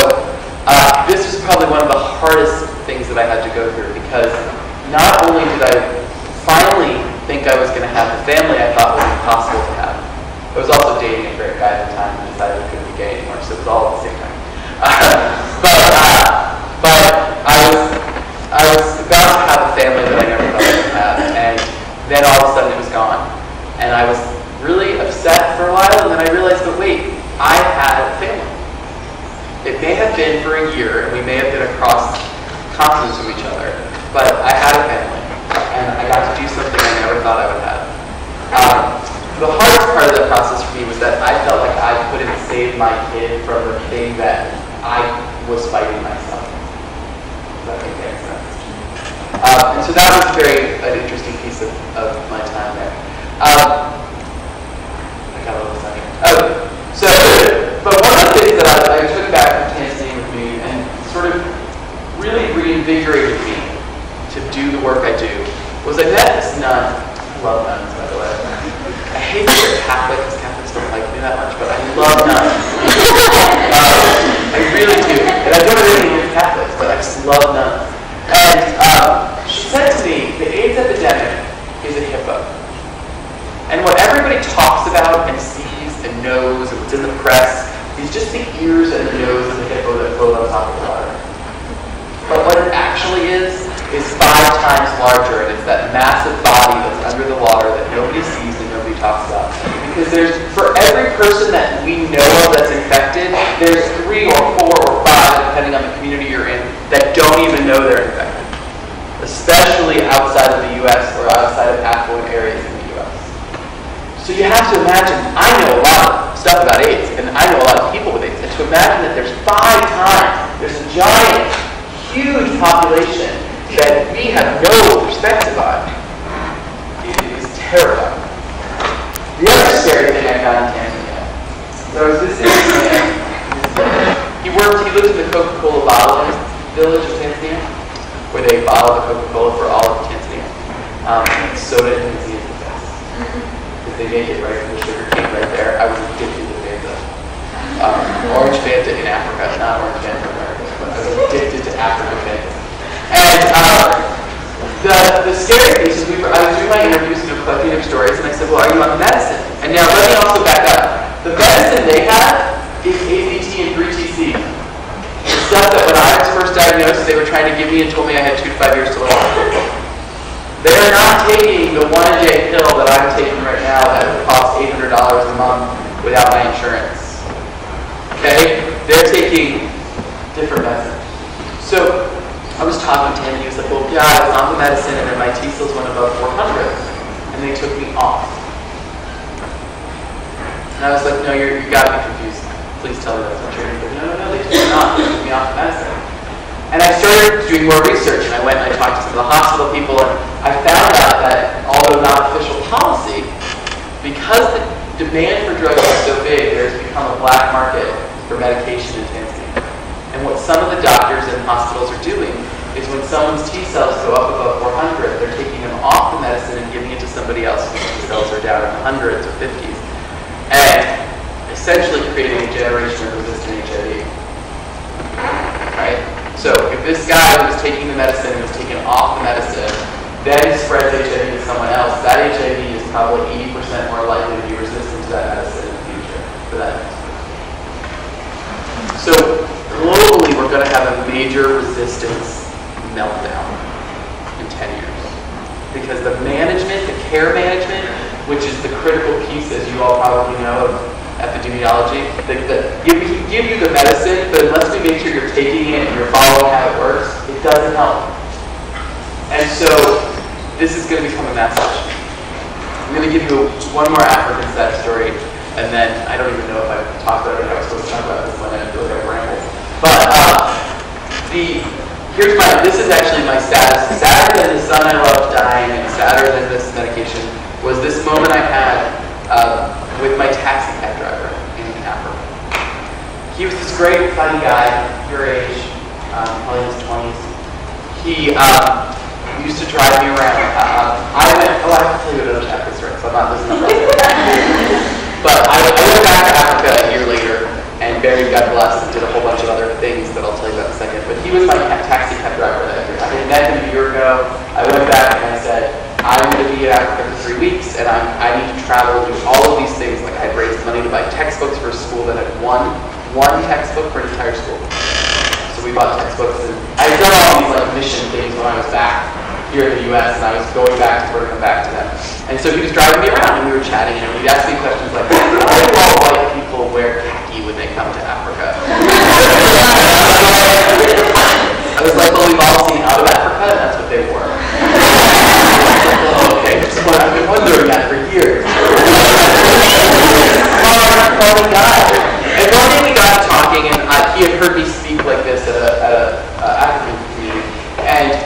this was probably one of the hardest things that I had to go through, because not only did I finally think I was going to have the family I thought would be possible to have, I was also dating a great guy at the time and decided I couldn't be gay anymore, so it was all at the same time. But I was about to have a family that I never thought I would have, and then all of a sudden it was gone. And I was really upset for a while, and then I realized, but wait, I had a family. It may have been for a year, and we may have been across continents from each other, but I had a family, and I got to do something I never thought I would have. The hardest part of that process for me was that I felt like I couldn't save my kid from the thing that I was fighting myself. Does that make any sense? And so that was an interesting piece of my time there. I got a little second. But one of the things that I took back from Tanzania with me and sort of really reinvigorated me to do the work I do was I met this nun. I love nuns, by the way. I hate that they're Catholic because Catholics don't like me that much, but I love nuns. I really do. And I don't have anything against Catholics, but I just love nuns. And she said to me, the AIDS epidemic is a hippo. And what everybody talks about and sees and knows and what's in the press is just the ears and the nose of the hippo that float on top of the water. But what it actually is 5 times larger, and it's that massive body that's under the water that nobody sees and nobody talks about. Because for every person that we know of that's infected, there's 3 or 4 or 5, depending on the community you're in, that don't even know they're infected. Especially outside of the U.S. or outside of affluent areas in the U.S. So you have to imagine, I know a lot of stuff about AIDS, and I know a lot of people with AIDS, and to imagine that there's 5 times, there's a giant, huge population that we have no perspective on, it is terrifying. The other scary thing I got in Tanzania, so I was visiting this man. He lived in the Coca-Cola bottling village of Tanzania, where they bottle the Coca-Cola for all of Tanzania. Soda in Tanzania is the best. Because they make it right from the sugar cane right there. I was addicted to Fanta. Orange Fanta in Africa, not Orange Fanta in America, but I was addicted to African Fanta. And the scary piece is I was doing my interviews and collecting their stories, and I said, well, are you on medicine? And now let me also back up. The medicine they have is AZT and 3TC. The stuff that when I was first diagnosed, they were trying to give me and told me I had 2 to 5 years to live. They're not taking the 1-a-day pill that I'm taking right now that would cost $800 a month without my insurance. Okay? They're taking different medicine. So I was talking to him, and he was like, well, yeah, I was on the medicine, and then my T cells went above 400, and they took me off. And I was like, no, you got me confused. Please tell me that's not true. He said, no, they took me off. They took me off the medicine. And I started doing more research, and I went and I talked to some of the hospital people, and I found out that, although not official policy, because the demand for drugs is so big, there's become a black market for medication in Tanzania. And what some of the doctors and hospitals are doing is when someone's T cells go up above 400, they're taking them off the medicine and giving it to somebody else whose T cells are down in the hundreds or 50s, and essentially creating a generation of resistant HIV. Right? So if this guy who was taking the medicine and was taken off the medicine then spreads HIV to someone else, that HIV is probably 80% more likely to be resistant to that medicine in the future for that next person. So globally, we're going to have a major resistance meltdown in 10 years. Because the management, the care management, which is the critical piece, as you all probably know, of epidemiology, we can give you the medicine, but unless we make sure you're taking it and you're following how it works, it doesn't help. And so this is going to become a mass issue. I'm going to give you one more African sad story, and then I don't even know if I've talked about it. I was supposed to talk about this one, and I feel like I've rambled. But this is actually my saddest. Sadder than the son I love dying, and sadder than this medication, was this moment I had with my taxi cab driver in Africa. He was this great, funny guy, your age, probably in his 20s. He used to drive me around. I have to tell you another chapter story, so I'm not listening to But I went back to Africa a year later, and Barry, God bless, did a whole bunch of other things that I'll tell you about in a second. But he was my taxi cab driver that year. I had met him a year ago. I went back and I said, I'm going to be in Africa for 3 weeks, and I need to travel and do all of these things. Like I'd raised money to buy textbooks for a school that had one textbook for an entire school. So we bought textbooks, and I had done all these like mission things when I was back here in the U.S., and I was going back to sort of come back to them. And so he was driving me around, and we were chatting, and he'd ask me questions like, why do all white people wear khaki when they come to Africa? I was like, well, we've all seen Out of Africa, and that's what they wore. Oh, okay, I've been wondering that for years. Funny guy. And one day we got talking, and he had heard me speak like this at a African community, and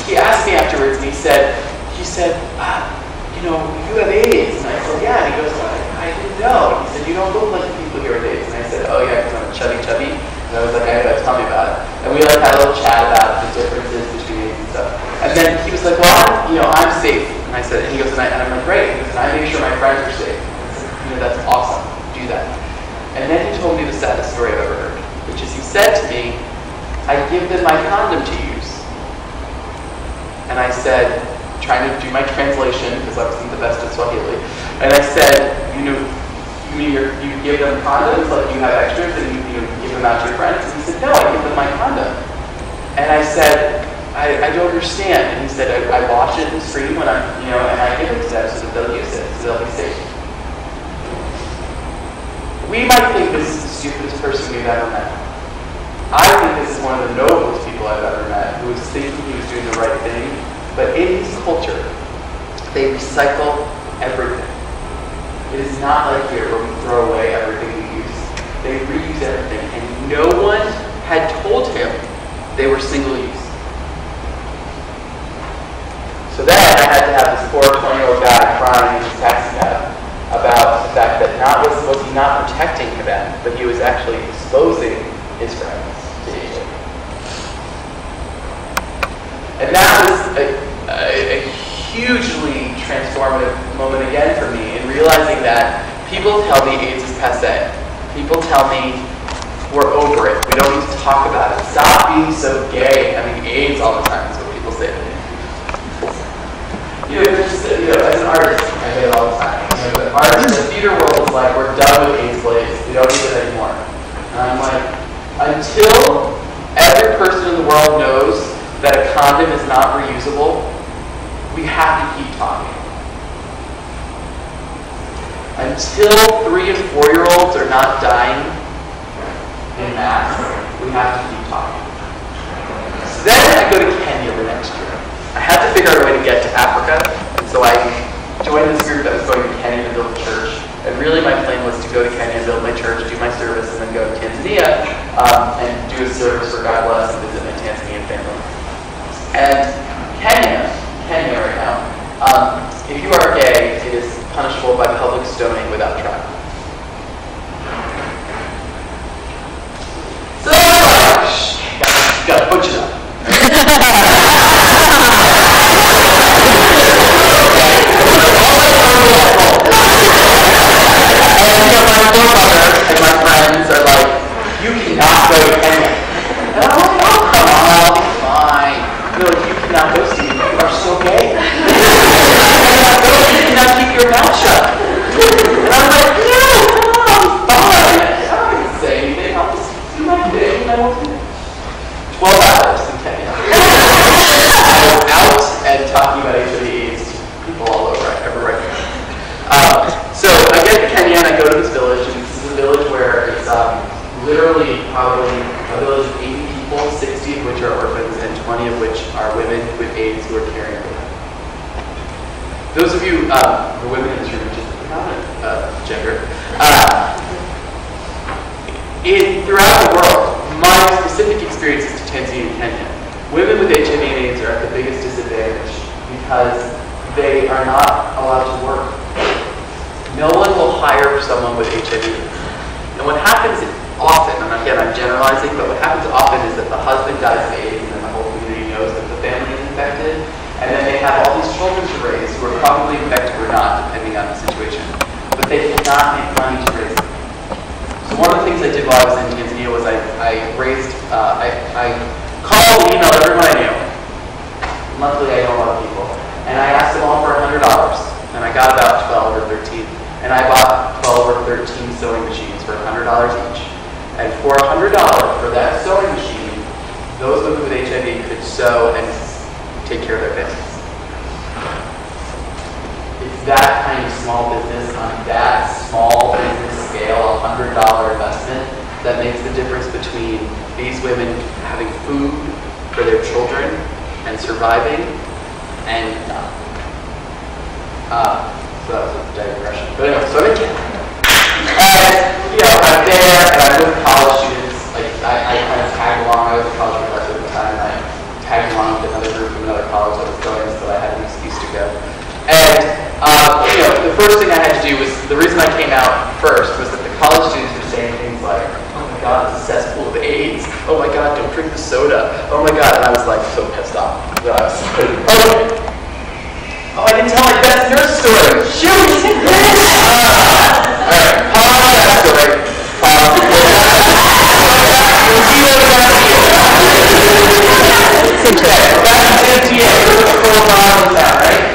he asked me afterwards, and he said, you have AIDS. And I said, yeah. And he goes, I didn't know. And he said, you don't look like the people here with AIDS. And I said, oh yeah, because I'm chubby. And I was like, I know, tell me about it. And we had a little chat about the differences between AIDS and stuff. And then he was like, well, I'm safe. And I said, and he goes, and I'm like, great. He goes, and I make sure my friends are safe. And I said, that's awesome. Do that. And then he told me the saddest story I've ever heard, which is he said to me, I give them my condom to use. And I said, trying to do my translation, because I wasn't the best at Swahili, and I said, you give them condoms, like you have extras, and you give them out to your friends? And he said, no, I give them my condom. And I said, I don't understand. And he said, I wash it in the stream when I'm, and I give it to them so that they'll use it, so they'll be safe. We might think this is the stupidest person we've ever met. I think this is one of the noblest people I've ever met, who was thinking he was doing the right thing. But in his culture, they recycle everything. It is not like here where we throw away everything we use. They reuse everything, and no one had told him they were single use. So then I had to have this poor 20-year-old guy crying in his taxi cab about the fact that not was he not protecting them, but he was actually exposing his friends to HIV. And that was a hugely transformative moment again for me in realizing that people tell me AIDS is passé. People tell me we're over it. We don't need to talk about it. Stop being so gay. Having AIDS all the time is what people say to me. As an artist, I say it all the time. The theater world is like, we're done with AIDS plays. We don't need it anymore. And I'm like, until every person in the world knows that a condom is not reusable, we have to keep talking. Until 3 and 4-year-olds are not dying in mass, we have to keep talking. So then I go to Kenya the next year. I had to figure out a way to get to Africa, and so I joined this group that was going to Kenya to build a church. And really my plan was to go to Kenya, build my church, do my service, and then go to Tanzania and do a service for God bless and visit my Tanzanian family. And Kenya right now, if you are gay, it is punishable by public stoning without trial. So gotta butch it up. And my friends are like, you cannot go to Kenya. And I'm like, oh, come on, fine. No, you cannot go see me. You are so gay. You cannot keep your mouth shut. And I'm like, those of you, the women in this room, which is the predominant gender, throughout the world, my specific experiences to Tanzania and Kenya, women with HIV and AIDS are at the biggest disadvantage because they are not allowed to work. No one will hire someone with HIV. And what happens often, and again I'm generalizing, but what happens often is that the husband dies of AIDS and then the whole community knows that the family is infected, and then they have all these children to raise who are probably infected or not, depending on the situation. But they cannot make money to raise them. So one of the things I did while I was in Tanzania was I called and emailed everyone I knew. Luckily I know a lot of people. And I asked them all for $100. And I got about 12 or 13. And I bought 12 or 13 sewing machines for $100 each. And for $100 for that sewing machine, those women with HIV could sew and take care of their families. It's that kind of small business on that small business scale, $100 investment, that makes the difference between these women having food for their children and surviving and not. So that was a digression. But anyway, so I'm in Kenya. And, I'm there and I'm with college students. Like, I kind of tagged along. I was a college professor at the time, and I tagged along with another group from another college that was going, so I had an excuse to go. And, the first thing I had to do was, the reason I came out first was that the college students were saying things like, oh my God, it's a cesspool of AIDS. Oh my God, don't drink the soda. Oh my God, and I was like so pissed off. That I was okay. Oh, I didn't tell my best nurse story. Shoot! Alright, pause that story. Back in Tanzania, it was a full bottom town, right?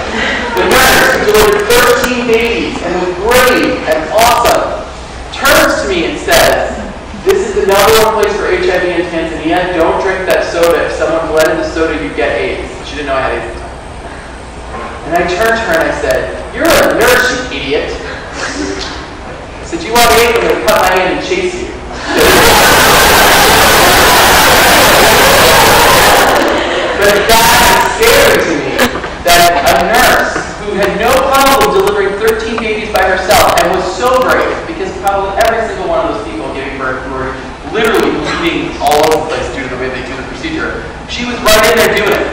The nurse who delivered 13 babies and was great and awesome turns to me and says, this is the #1 place for HIV in Tanzania. Don't drink that soda. If someone bled in the soda, you get AIDS. She didn't know I had AIDS at the time. And I turned to her and I said, you're a nurse, you idiot. I said, you want AIDS? I'm going to cut my hand and chase you. But that is scary to me, that a nurse who had no problem delivering 13 babies by herself and was so brave, because probably every single one of those people giving birth were literally bleeding all over the place due to the way they do the procedure, she was right in there doing it.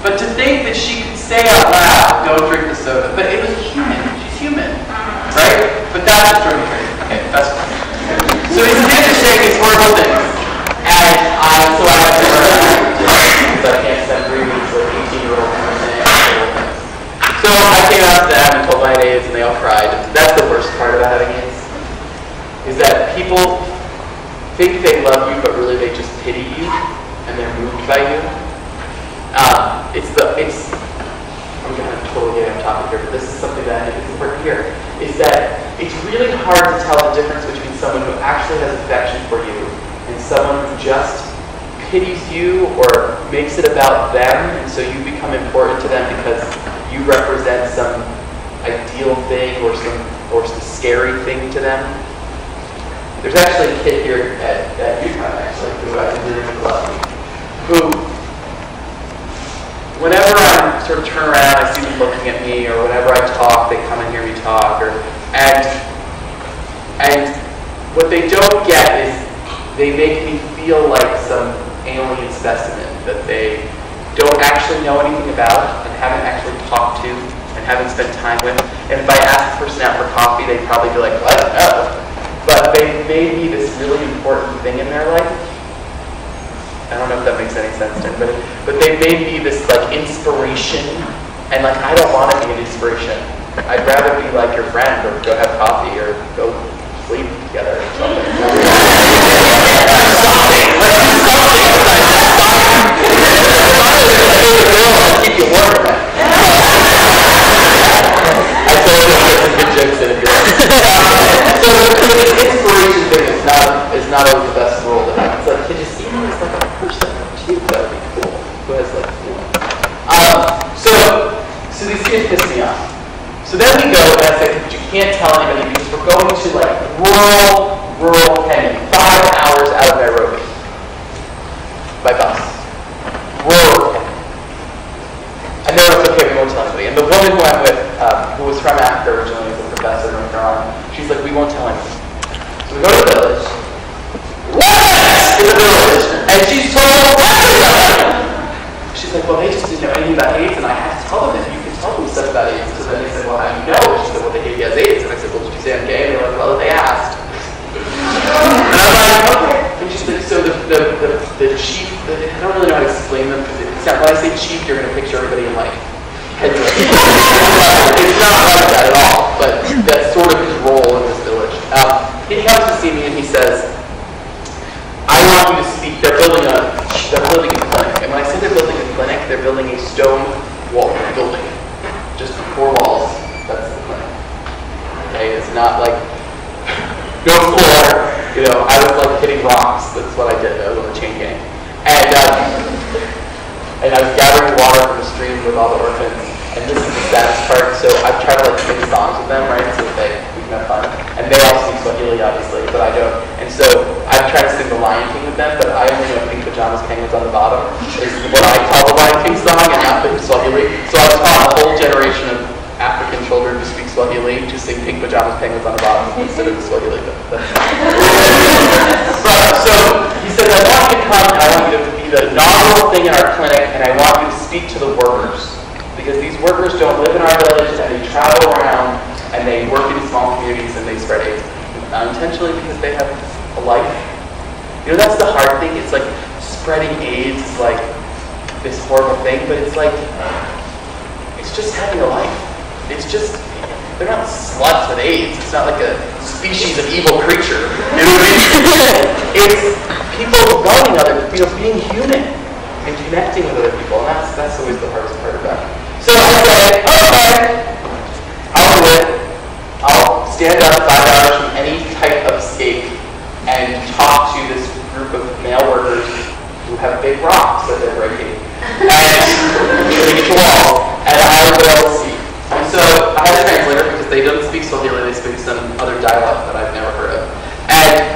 But to think that she could say out loud, don't drink the soda, but it was human. She's human, right? But that just drove me crazy. Okay, that's fine. So these kids are saying these horrible things, and so I have to learn because I can't spend 3 weeks with 18-year-olds saying horrible things. So I came out to them and told my AIDS, and they all cried. That's the worst part about having AIDS, is that people think they love you, but really they just pity you, and they're moved by you. I'm going to totally get off topic here, but this is something that I think is important here, is that it's really hard to tell the difference between someone who actually has affection for you and someone who just pities you or makes it about them, and so you become important to them because you represent some ideal thing or some scary thing to them. There's actually a kid here at UConn, actually, who I visited with last week, who, whenever I sort of turn around, I see them looking at me, or whenever I talk, they come and hear me talk, and what they don't get is they make me feel like some alien specimen that they don't actually know anything about and haven't actually talked to and haven't spent time with. And if I ask the person out for coffee, they'd probably be like, well, I don't know. But they made me this really important thing in their life. I don't know if that makes any sense to them, but they made me this like inspiration, and like I don't want to be an inspiration. I'd rather be like your friend, or go have coffee, or go sleep together, or something. Keep you warm. I totally get some good jokes in it. So the inspiration thing is not always the best role to have. It's like, can you see me as like a person? Gee, that would be cool. Who has like, so these kids piss me off. So then we go, and I say, but you can't tell anybody because we're going to like rural Kenya, 5 hours out of Nairobi by bus. Rural Kenya. And they're like, okay, we won't tell anybody. And the woman who I'm with her originally as a professor in North Carolina. She's like, we won't tell anyone. So we go to the village. What? In the village. And she's told everybody. She's like, well, they just didn't know anything about AIDS, and I had to tell them that you can tell them stuff about AIDS. So then they said, well, how do you know? She said, well, they gave you AIDS. And I said, well, did you say I'm gay? And they're like, well, they asked. And I'm like, okay. And she's like, so the chief, I don't really know how to explain them, because when I say chief, you're going to picture everybody in like headdress. It's not like that at all, but that's sort of his role in this village. He comes to see me and he says, I want you to speak. They're building a clinic. And when I say they're building a clinic, they're building a stone wall building. Just 4 walls. That's the clinic. Okay? It's not like no floor. You know, I was like hitting rocks. That's what I did. I was on the chain gang. And I was gathering water from the stream with all the orphans. And this is the saddest part. So I've tried to like sing songs with them, right? So that we can have fun. And they all speak Swahili, obviously, but I don't. And so I've tried to sing the Lion King with them, but I only know Pink Pajamas Penguins on the bottom. Is what I call the Lion King song, and not the Swahili. So I was taught a whole generation of African children who speak Swahili to sing Pink Pajamas Penguins on the bottom instead of the Swahili. But so he said, I want you to come and I want you to be the novel thing in our clinic, and I want you to speak to the workers. Because these workers don't live in our village, and they travel around, and they work in small communities, and they spread AIDS. Unintentionally, because they have a life. You know, that's the hard thing. It's like spreading AIDS is like this horrible thing, but it's like, it's just having a life. It's just, they're not sluts with AIDS. It's not like a species of evil creature. You know what I mean? It's people loving other, being human and connecting with other people, and that's always the hardest part about it. So I said, okay, I'll do it. I'll stand up 5 hours from any type of escape and talk to this group of male workers who have big rocks that they're breaking. And they get to walls, and I will speak. And so I had a translator because they don't speak Swahili, they speak some other dialect that I've never heard of. And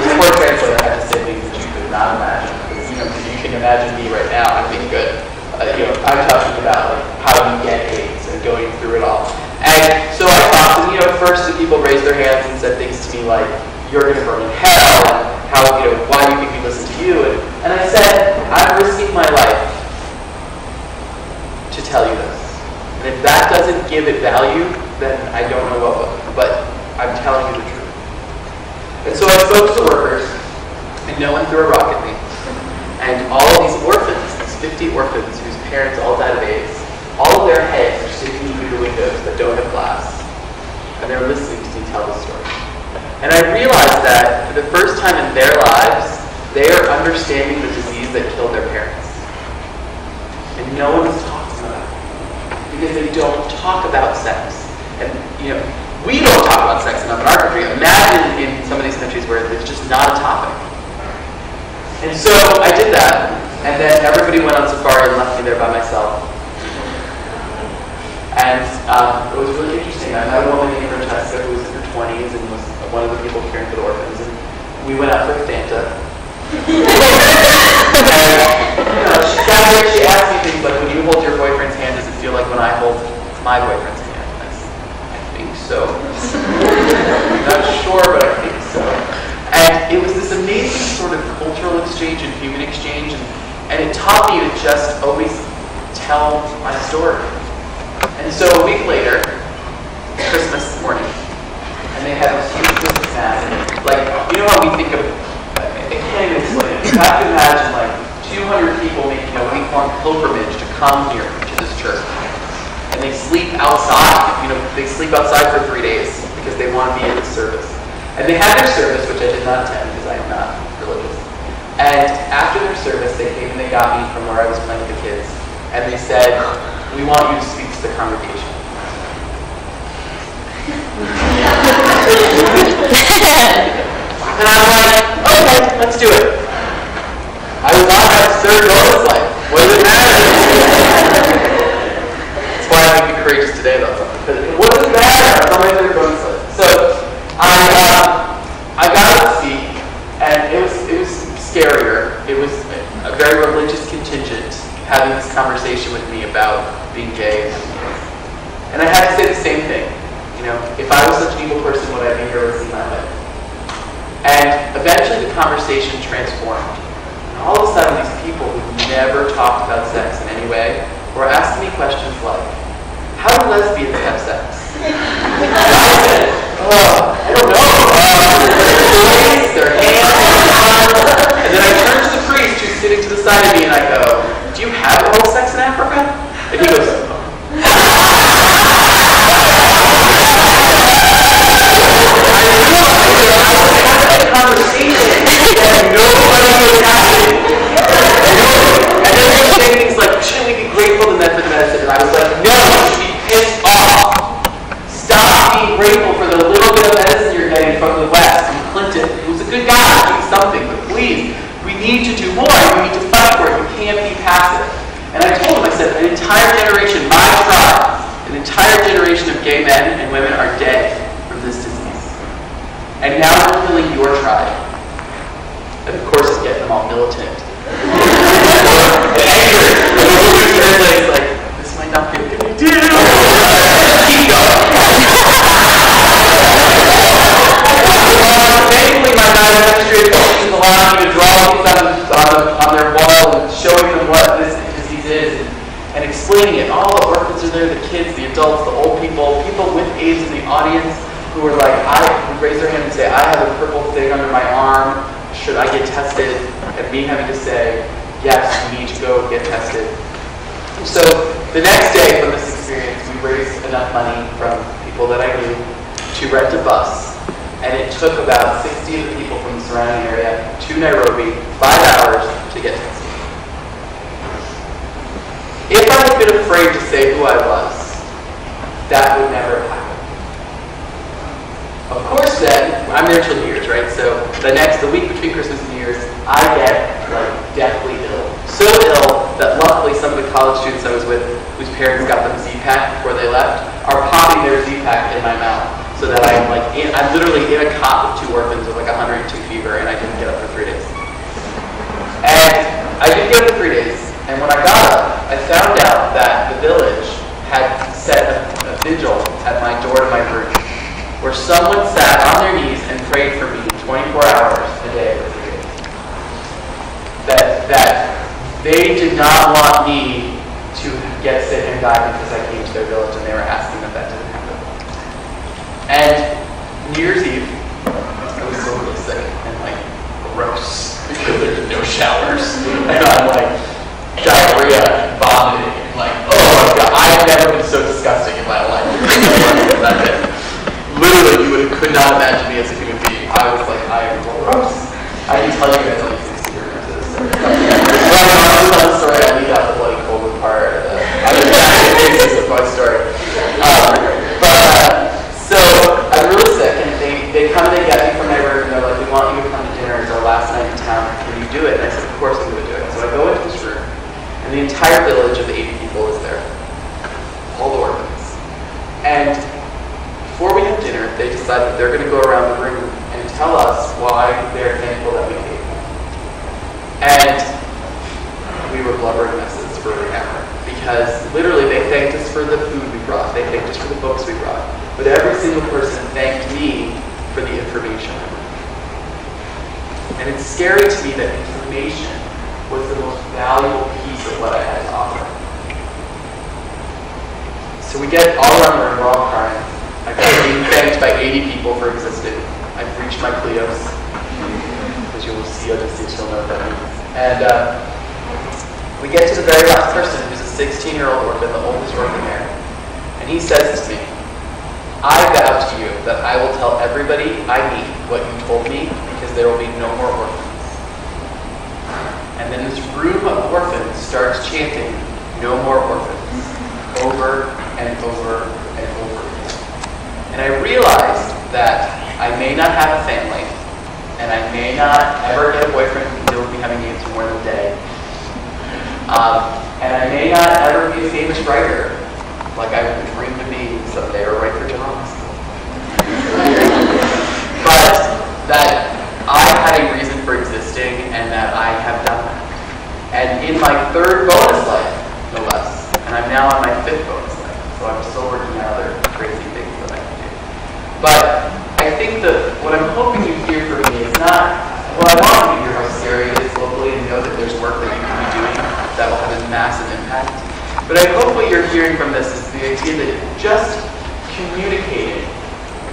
this poor translator had to say things that you could not imagine. Because, you can imagine me right now, I'm being good. I'm talking about like how you get AIDS and going through it all. And so I talked, and first the people raised their hands and said things to me like, "You're going to burn in hell," and how, why do you think we listen to you? And I said, I'm risking my life to tell you this. And if that doesn't give it value, then I don't know what will. But I'm telling you the truth. And so I spoke to the workers, and no one threw a rock at me. And all of these orphans, these 50 orphans whose parents all died of AIDS, all of their heads are sitting through the windows that don't have glass, and they're listening to me tell the story. And I realized that for the first time in their lives, they are understanding the disease that killed their parents. And no one is talking about it, because they don't talk about sex. And, we don't talk about sex enough in our country. Imagine in some of these countries where it's just not a topic. And so I did that, and then everybody went on safari and left me there by myself. And it was really interesting. I met a woman named Francesca who was in her 20s and was one of the people caring for the orphans. And we went out for a Fanta. And she sat there, she asked me things like, when you hold your boyfriend's hand, does it feel like when I hold my boyfriend's hand? I think so. I'm not sure, but I think so. And it was this amazing sort of cultural exchange and human exchange, and it taught me to just always tell my story. And so a week later, Christmas morning, and they had this huge Christmas mass, and how we think of, I can't even explain it. You have to imagine 200 people making a week-long pilgrimage to come here to this church. And they sleep outside, they sleep outside for 3 days because they want to be in the service. And they had their service, which I did not attend because I am not religious. And after their service, they came and they got me from where I was playing with the kids. And they said, we want you to speak to the congregation. And I'm like, okay, let's do it. I was on that third bonus life. What does it matter? That's why I would be courageous today about something. But what does it matter? I'm on my third bonus life. So I got to speak, and it was scarier. It was a very religious contingent having this conversation with me about being gay. And I had to say the same thing. if I was such an evil person, would I be here risking my life? And eventually the conversation transformed. And all of a sudden, these people who never talked about sex in any way were asking me questions like, how do lesbians have sex? And I said, I don't know. Their hands, and then I turned to the priest who's sitting to the side of me and I go, do you have oral sex in Africa? And he goes, conversation and nobody was happening. And then they were saying things like, shouldn't we be grateful to method medicine? And I was like, no, you should be pissed off. Stop being grateful for the little bit of medicine you're getting from the West, from Clinton, who's a good guy, doing something, but please, we need to do more. We need to fight for it. You can't be passive. And I told him, I said, an entire generation, my tribe, an entire generation of gay men and women are dead from this disease. And now we're killing your tribe. And of course, it's getting them all militant. And angry. And the Google translates like, this might not be a good idea. Keep going. Thankfully, my non-administrative functions allow me to draw things on their wall and showing them what this disease is and explaining it. All the orphans are there, the kids, the adults, the old people, people with AIDS in the audience, who are like, would raise their hand and say, I have a purple thing under my arm, should I get tested? And me having to say, yes, you need to go get tested. So the next day from this experience, we raised enough money from people that I knew to rent a bus. And it took about 60 of the people from the surrounding area to Nairobi, 5 hours to get tested. If I had been afraid to say who I was, that would never have happened. Of course then, I'm there till New Year's, right? So the week between Christmas and New Year's, I get deathly ill. So ill that luckily some of the college students I was with, whose parents got them Z-Pack before they left, are popping their Z-Pack in my mouth. So that I'm literally in a cot with 2 orphans with 102 fever and I didn't get up for 3 days. And I didn't get up for 3 days. And when I got up, I found out that the village had set a vigil at my door to my room, where someone sat on their knees and prayed for me 24 hours a day for 3 days. That they did not want me to get sick and die because I came to their village, and they were asking that didn't happen. And New Year's Eve, I was so really sick and gross because there's no showers, and I'm diarrhea, vomiting, oh my god, I've never been so disgusting in my life. Literally, you could not imagine me as a human being. I was I am gross. I can tell you guys all these experiences. I'm sorry, I leave out the bloody cold part. I'm the basis of my story. So I'm really sick, and they come and they get me from my room, and they're like, we want you to come to dinner. It's our last night in town. Can you do it? And I said, of course I'm going to do it. So I go into this room, and the entire village of 80 people is there. All the orphans. And before we have dinner, they decide that they're going to go around the room and tell us why they're thankful that we came. And we were blubbering messes for an hour. Because literally they thanked us for the food we brought. They thanked us for the books we brought. But every single person thanked me for the information. And it's scary to me that information was the most valuable piece of what I had to offer. So we get all around the room, we're all crying. I've been thanked by 80 people for existing. I've reached my Cleos. As you will see, you'll know what that means. And we get to the very last person, who's a 16-year-old orphan, the oldest orphan there. And he says to me, I vow to you that I will tell everybody I meet what you told me, because there will be no more orphans. And then this room of orphans starts chanting, no more orphans, over and over and over again. And I realized that I may not have a family, and I may not ever get a boyfriend who can deal with me having AIDS for more than a day. And I may not ever be a famous writer, like I would dream to be someday, or write for General Hospital. But that I had a reason for existing, and that I have done that. And in my 3rd bonus life, no less, and I'm now on my 5th bonus life, so I'm still working on other crazy things that I can do. But I think that what I'm hoping you hear from me is not, well, I want you to hear how scary it is locally and know that there's work that you can be doing that will have a massive impact. But I hope what you're hearing from this is the idea that just communicating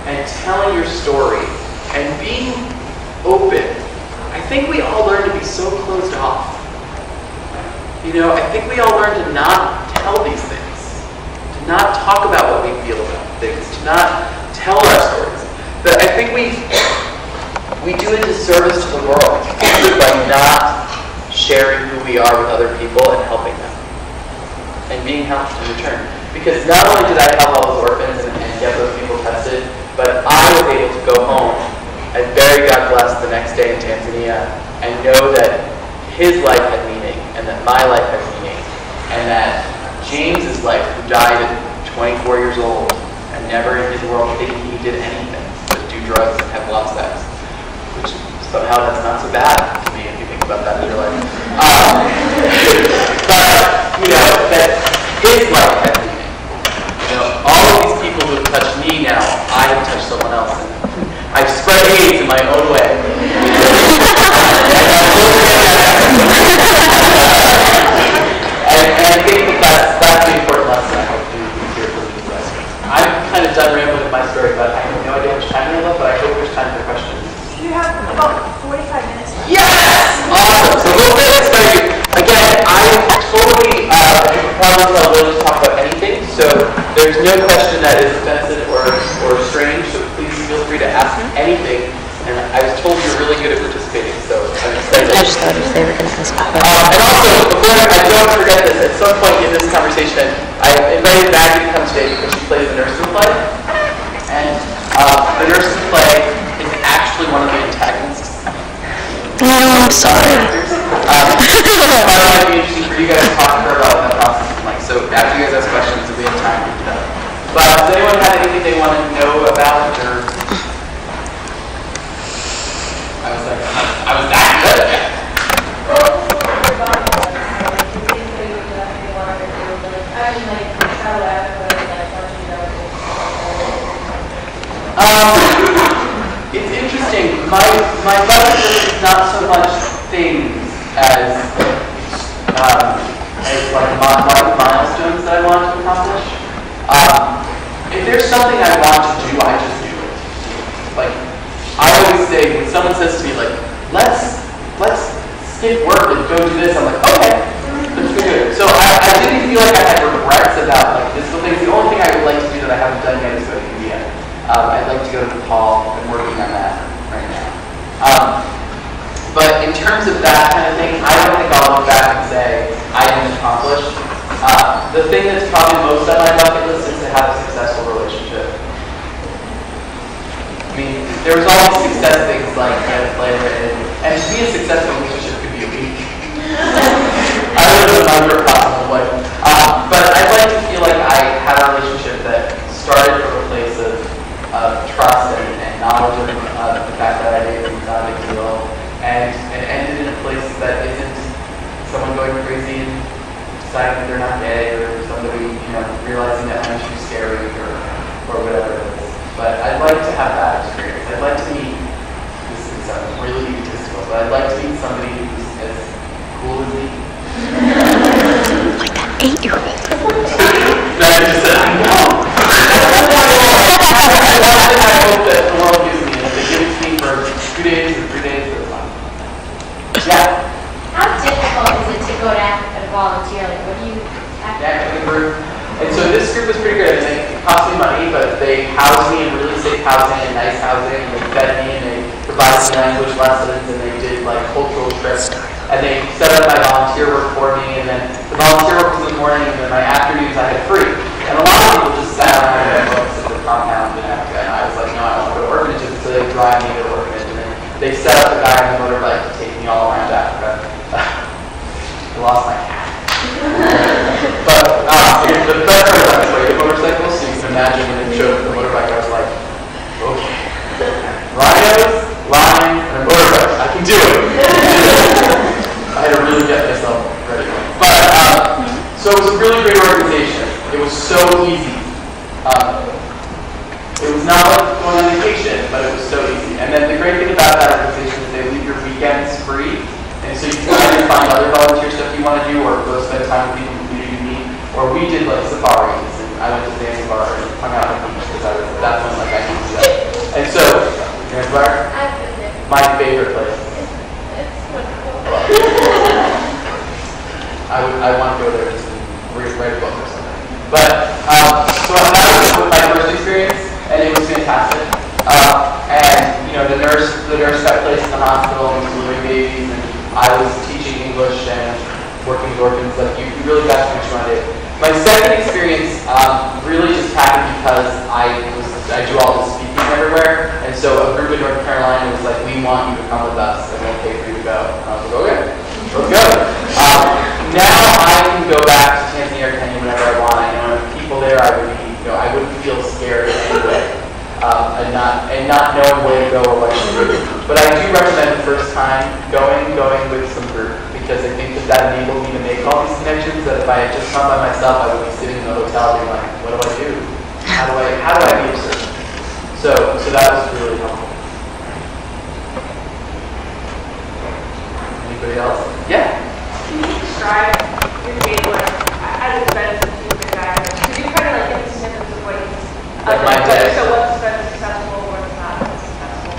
and telling your story and being open. I think we all learn to be so closed off. I think we all learn to not tell these things, to not talk about what we feel about things, to not tell our stories. But I think we do a disservice to the world by not sharing who we are with other people and helping them and being helped in return. Because not only did I help all those orphans and get those people tested, but I was able to go home and very God blessed the next day in Tanzania and know that his life had meaning and that my life had meaning and that James's life, who died at 24 years old and never in his world thinking he did anything but do drugs and have love sex, which somehow that's not so bad to me if you think about that in your life. But, that his life had meaning. All of these people who have touched me now, I have touched someone else. And I've spread AIDS in my own way. And I think that's the important lesson I hope you hear from these lessons. I'm kind of done rambling with my story, but I have no idea how much time we have left, but I hope there's time for questions. You have about 45 minutes left. Yes! Awesome! So we'll get it started. Again, I'm totally, probably not willing to talk about anything, so there's no question that is offensive or strange, so please feel free to ask anything. And I was told you're really good at participating, so I'm excited. I just thought if they were going to ask a question. And also, before I don't forget this, at some point in this conversation, I invited Maggie to come today because she plays the nursing play. And the nursing play is actually one of the antagonists. Oh, I'm sorry. It might be interesting for you guys to talk to her about what that process is like. So after you guys ask questions, we have time to do that. But does anyone have anything they want to know about or? I was that good. It's interesting. My bucket list is not so much things as like milestones that I want to accomplish. If there's something I want to do, I just do it. Like, I always say, when someone says to me, like, let's skip work and go do this, I'm like, okay, let's go do it. So I didn't feel like I had regrets about, like, physical things. The only thing I would like to do that I haven't done yet is go to India. I'd like to go to Nepal. I'm working on that right now. But in terms of that kind of thing, I don't think I'll look back and say, I didn't accomplish. The thing that's probably most on my bucket list is to have a successful relationship. I mean, there was all these success things like flavor, and to be a successful relationship could be a week. I live a microcosm of life. But I'd like to feel like I had a relationship that started from a place of trust and knowledge of the fact that I dated and not a big deal, and ended in a place that isn't someone going crazy and deciding that they're not gay, or somebody realizing that I'm too scary or whatever it is. But I'd like to have that experience. I'd like to meet, this sounds really egotistical, but I'd like to meet somebody who's as cool as me. Like that 8-year-old. No, I just said, I know. I hope that the world gives me, if they give it to me for 2 days or 3 days, that's fine. Yeah? How difficult is it to go to Africa to volunteer? Like, what do you have to Yeah, the group. And so this group was pretty good. It cost me money, but they housed me in really safe housing and nice housing, and they fed me, and they provided me language lessons, and they did like cultural trips, and they set up my volunteer work for me, and then the volunteer work was in the morning, and then my afternoons I had free. And a lot of people just sat around and read books at the compound in Africa, and I was like, no, I want to go to orphanages, so they drive me to the orphanage, and then they set up a guy on the motorbike to take me all around Africa. I lost my hat. But the best part about this, like, the motorcycles, so you can imagine when they showed the motorbike, I was like, okay, rhinos, lions, and a motorbike, I can do it. I had to really get myself ready. But, so it was a really great organization. It was so easy. It was not like going on vacation, but it was so easy. And then the great thing about that organization is they leave your weekends free. And so you can either find other volunteer stuff you want to do or go spend time with people in the community you meet. Or we did like safaris, and I went to Zanzibar and hung out on the beach because that's when like I could do that. And so, Zanzibar? I've been there. My favorite place. It's wonderful. I want to go there just to write a book or something. But, so that was my first experience, and it was fantastic. And, you know, the nurse got placed in the hospital and was delivering babies, and I was teaching English and working with orphans. Like, you really got to what you want to do. My second experience really just happened because I do all this speaking everywhere, and so a group in North Carolina was like, we want you to come with us, and we'll pay for you to go. And I was like, okay, let's go. Now I can go back to Tanzania or Kenya whenever I want. I know people there, I wouldn't feel scared in any way, and not knowing where to go or what to do. But I do recommend the first time going with some group, because I think that enabled me to make all these connections that if I had just come by myself, I would be sitting in the hotel being like, what do I do? How do I be a surgeon? So that was really helpful. Anybody else? Yeah. Can you describe your day as it's been since you've been diagnosed? Because you kind of like get the snippets of what you Like my day. So what's been successful, what's not been successful?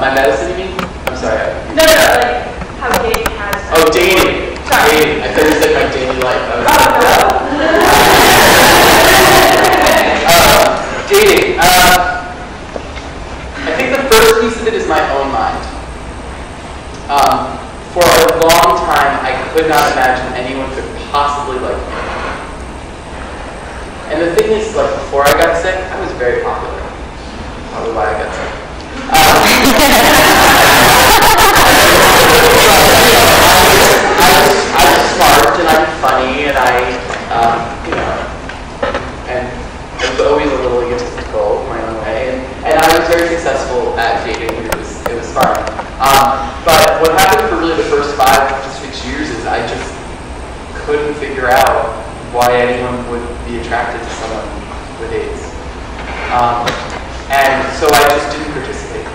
My medicine, you mean? I'm sorry. No, like how dating has. Oh, dating. Sorry. Dating. I thought you said my daily life. I was Oh, like, no. Dating. I think the first piece of it is my own mind. For a long time, I could not imagine anyone could possibly like me. And the thing is, like, before I got sick, I was very popular. Probably why I got sick. I was smart and I'm funny and and I was always a little egotistical my own way, and I was very successful at dating. It was fun. But what happened for really the first 5 to 6 years is I just couldn't figure out why anyone would be attracted to someone with AIDS. And so I just didn't participate.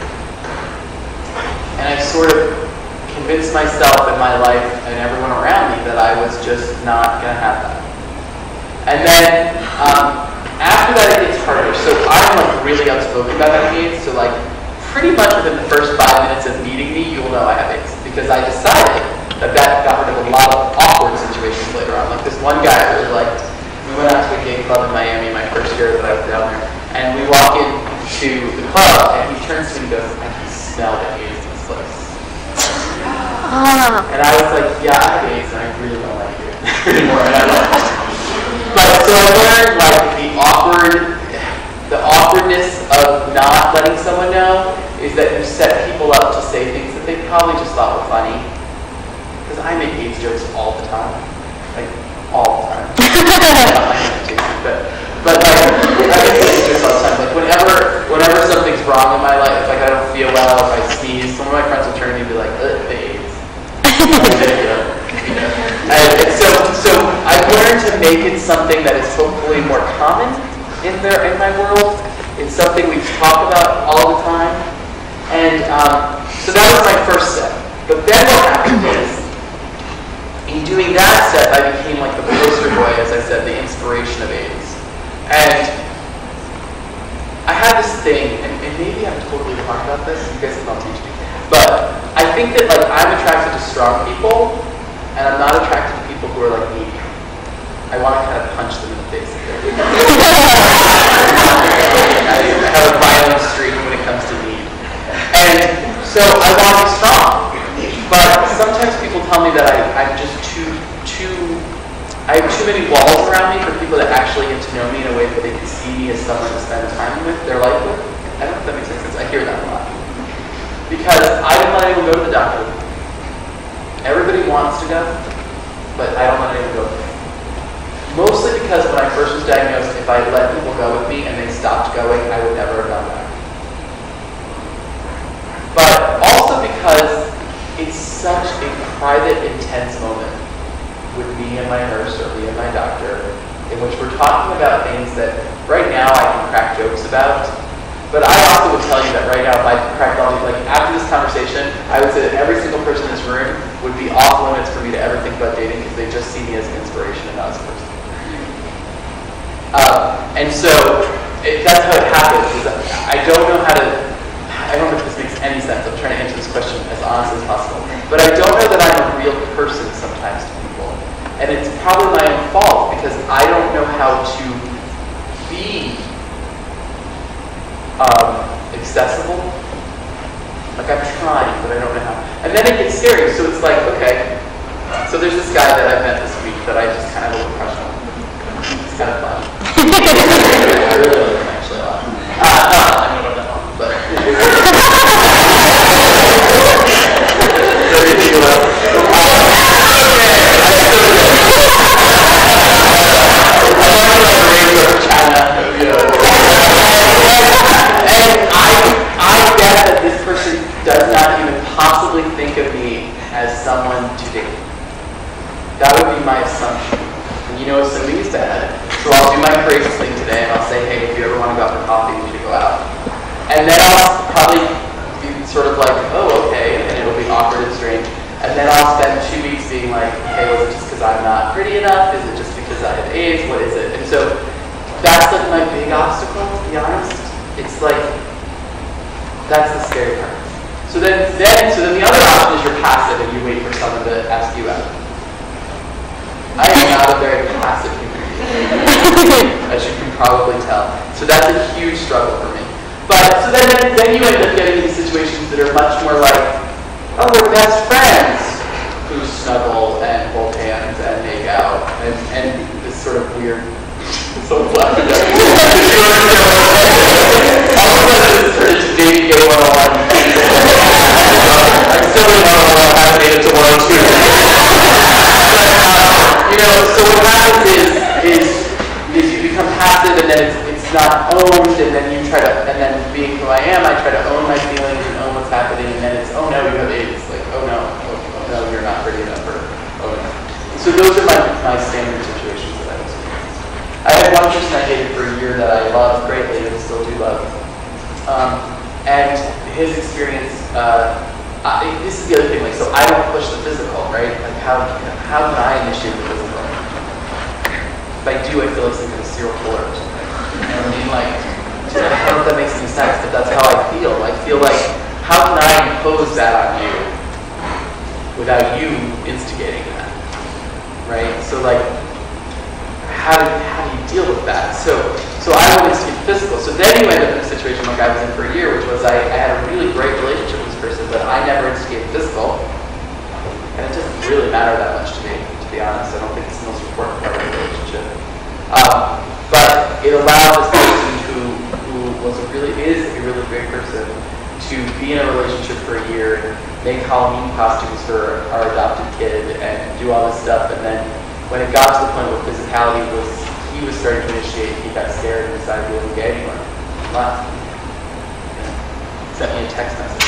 And I sort of convinced myself and my life and everyone around me that I was just not going to have that. And then after that it gets harder. So I'm like really outspoken about having AIDS. So like pretty much within the first 5 minutes of meeting me, you will know I have AIDS. Because I decided that got rid of a lot of awkward situations later on. Like this one guy I really liked, we went out to a gay club in Miami my first year that I was down there. And we walk into the club and he turns to me and goes, I can smell the AIDS in this place. And I was like, yeah, I have AIDS and I really don't like you anymore. And I left. But so I learned like the awkwardness of not letting someone know is that you set people up to say things that they probably just thought were funny. Because I make AIDS jokes all the time. Like, all the time. but like, I make AIDS jokes all the time. Like, whenever something's wrong in my life, like I don't feel well, if I sneeze, some of my friends will turn to me and be like, the AIDS. And so I've learned to make it something that is hopefully more common in my world. It's something we talk about all the time. And so that was my first step. But then what happened is, in doing that step, I became like the poster boy, as I said, the inspiration of AIDS. And I had this thing, and maybe I'm totally wrong about this, you guys can all teach me. But I think that like I'm attracted to strong people, and I'm not attracted to people who are like needy. I want to kind of punch them in the face. I have a violent streak when it comes to need. And so I want to be strong. But sometimes people tell me that I'm just I have too many walls around me for people that actually get to know me in a way that they can see me as someone to spend time with, their life with. I don't know if that makes sense. I hear that a lot. Because I don't let anyone go to the doctor. Everybody wants to go, but I don't let anyone go. Mostly because when I first was diagnosed, if I let people go with me and they stopped going, I would never have gone back. But also because it's such a private, intense moment with me and my nurse or me and my doctor, in which we're talking about things that right now I can crack jokes about. But I also would tell you that right now, if I cracked all these, like after this conversation, I would say that every single person in this room would be off limits for me to ever think about dating because they just see me as an inspiration and not as a person. And so that's how it happens. Is I don't know how to. I don't know if this makes any sense. I'm trying to answer this question as honestly as possible. But I don't know that I'm a real person sometimes to people, and it's probably my own fault because I don't know how to be accessible. Like I'm trying, but I don't know how. And then it gets scary. So it's like, okay. So there's this guy that I met this week that I just kind of have a crush on. It's kind of fun. I really like him actually a lot. I don't know that long, but. So you think about I get that this person does not even possibly think of me as someone to date. That would be my assumption. And you know, assuming is bad. So I'll do my courageous thing today and I'll say, hey, if you ever want to go out for coffee, we should go out. And then I'll probably be sort of like, oh, okay, and it'll be awkward and strange. And then I'll spend 2 weeks being like, hey, was it just because I'm not pretty enough? Is it just because I have AIDS? What is it? And so that's like my big obstacle, to be honest. It's like, that's the scary part. So then the other option is you're passive and you wait for someone to ask you out. I am not a very passive human being, as you can probably tell. So that's a huge struggle for me. But so then you end up getting into situations that are much more like, oh, we're best friends who snuggle and hold hands and make out and this sort of weird. So flat. All of a sudden, it's turned into dating game 101. I'm still in 101, I haven't made it to 102. So what happens is you become passive, and then it's not owned, and then and then being who I am, I try to own my feelings and own what's happening, and then it's, oh no, you have AIDS. Like, oh no, you're not pretty enough, or oh no. So those are my standard situations that I experience. I had one person I dated for a year that I loved greatly and still do love. And his experience, this is the other thing, like, so I don't push the physical, right? Like, how can I initiate the physical? If I do, I feel like some kind of serial killer or something. You know what I mean? Like, I don't know if that makes any sense, but that's how I feel. I feel like, how can I impose that on you without you instigating that? Right? So, like, how do you deal with that? So I went into physical. So then you end up in a situation like I was in for a year, which was I had a really great relationship with this person, but I never instigated physical. And it doesn't really matter that much to me, to be honest. I don't think it's the most important part of the relationship. But it allowed this person who is a really great person to be in a relationship for a year and make Halloween costumes for our adopted kid and do all this stuff, and then when it got to the point where physicality he was starting to initiate, he got scared and decided he wasn't gay anymore. Left. Sent me a text message.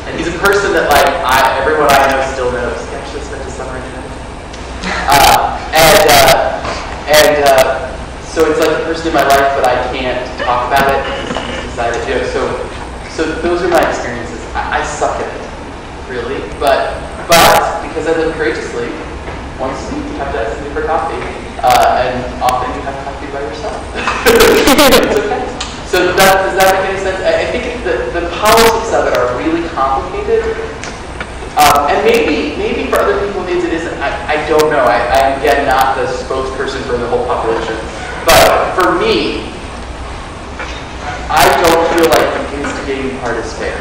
And he's a person that, like, everyone I know still knows. He actually spent a summer in Canada. So it's like a person in my life, but I can't talk about it because he's decided to do it. So those are my experiences. I suck at it, really. But because I live courageously, once a week you have to ask me for coffee, and often you have coffee by yourself. It's okay. So does that make any sense? I think the politics of it are really complicated, and maybe for other people it isn't. I don't know. I'm again not the spokesperson for the whole population, but for me, I don't feel like the instigating part is fair.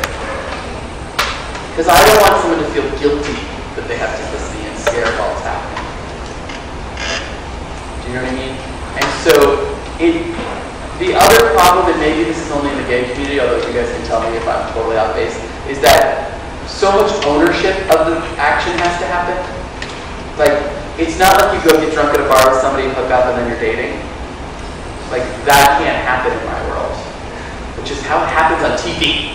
Because I don't want someone to feel guilty that they have sympathy and scared while it's happening. Do you know what I mean? And so, the other problem, and maybe this is only in the gay community, although you guys can tell me if I'm totally off base, is that so much ownership of the action has to happen. Like, it's not like you go get drunk at a bar with somebody and hook up and then you're dating. Like, that can't happen in my world. Which is how it happens on TV.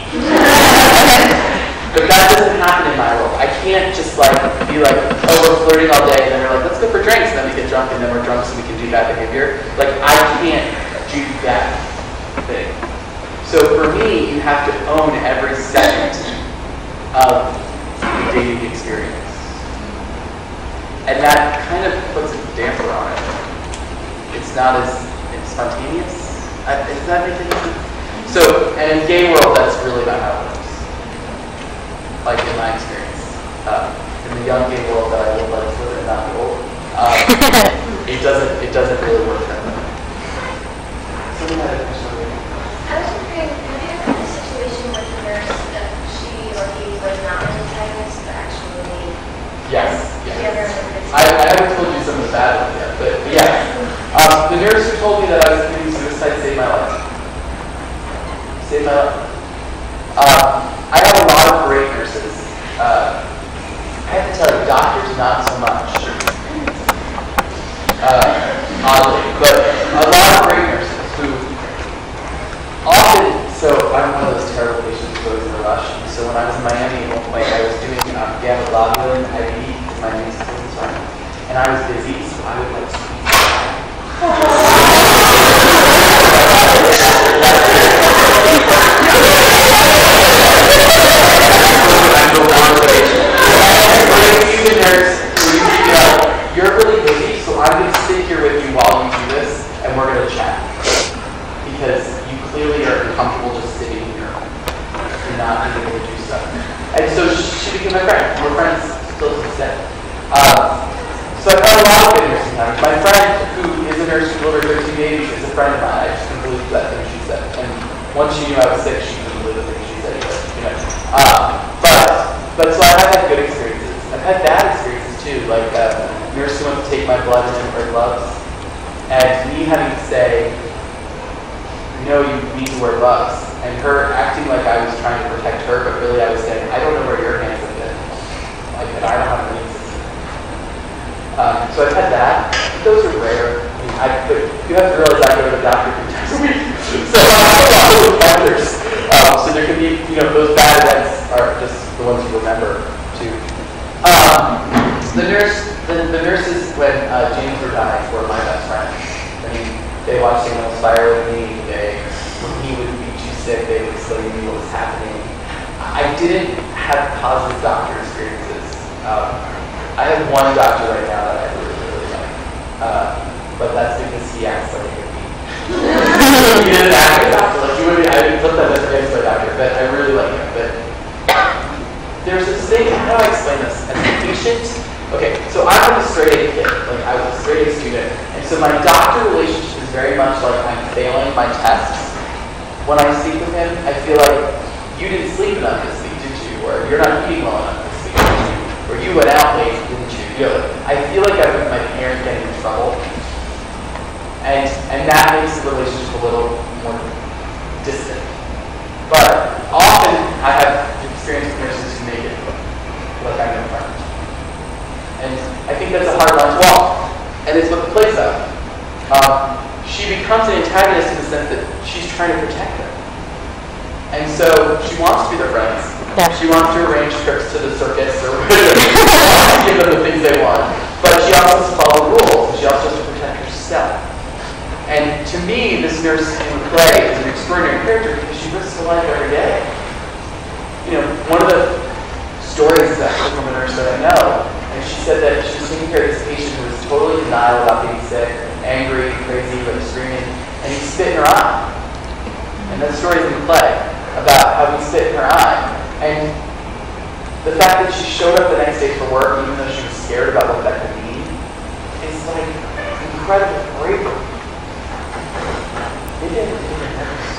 But that doesn't happen in my world. I can't just like be like, oh, we're flirting all day, and then we're like, let's go for drinks, and then we get drunk, and then we're drunk so we can do be bad behavior. Like, I can't do that thing. So for me, you have to own every second of the dating experience. And that kind of puts a damper on it. It's not as spontaneous. Does that make any sense? So, and in gay world, that's really not how it works. Like in my experience. In the young gay world that I would like to live in, not the old, it doesn't really work that way. Someone had a question over here. I was wondering, have you ever had a situation with a nurse that she or he was not an antagonist, but actually... Yes. Have you ever had a I haven't told you some of the bad ones yet, but yeah. The nurse who told me that I was committing suicide saved my life. Saved my life. I have a lot of great nurses. I have to tell you, doctors not so much. Oddly, but a lot of great nurses who often, so I'm one of those terrible patients who goes in a rush. So when I was in Miami at one point, I was doing gamma globulin IV to my knees and I was busy, so I would like you're really busy, so I'm going to sit here with you while you do this, and we're going to chat. Because you clearly are uncomfortable just sitting here and not being able to do stuff. And so she became my friend. We're friends still to this day. So I've had a lot of good nursing times. My friend, who is a nurse who delivered 13 babies, is a friend of mine. I just couldn't believe that thing she said. And once she knew I was sick, she couldn't believe the thing she said either. You know. But so I've had good experiences. I've had bad experiences too, like a nurse who went to take my blood and her gloves, and me having to say, no, you need to wear gloves, and her acting like I was trying to protect her, but really I was saying, I don't know where your hands have been. Like, and I don't have any system. So I've had that. Those are rare. But you have to realize I go to the doctor 3 times a week. So I have a lot of offenders. So there can be, those bad events are just the ones you remember too. The nurses when James were dying were my best friends. I mean, they watched him inspire with me. When he would be too sick, they would explain to me what was happening. I didn't have positive doctor experiences. I have one doctor right now that I really, really like. But that's because he acts like a hippie. He didn't act like a doctor. I didn't put that as against my doctor, but I really like him. But there's this thing, how do I explain this? As a patient, okay, so I'm a straight A kid. Like, I was a straight A student. And so my doctor relationship is very much like I'm failing my tests. When I sleep with him, I feel like you didn't sleep enough this week, did you? Or you're not eating well enough this week, did you? Or you went out late, didn't you? I feel like I'm with my parent getting in trouble. And that makes the relationship a little more distant. But often I have experienced nurses who make it look like I'm a friend. And I think that's a hard line to walk. And it's what the play's about. She becomes an antagonist in the sense that she's trying to protect them. And so she wants to be their friends. Yeah. She wants to arrange trips to the circus or give them the things they want. But she also has to follow rules. She also has to protect herself. And to me, this nurse in the play is an extraordinary character because she risks her life every day. One of the stories is actually from a nurse that I know, and she said that she was taking care of this patient who was totally in denial about being sick, angry, crazy, but screaming, and he spit in her eye. And that story is in the play about how he spit in her eye. And the fact that she showed up the next day for work, even though she was scared about what that could mean, is like incredible bravery. Maybe I didn't even notice.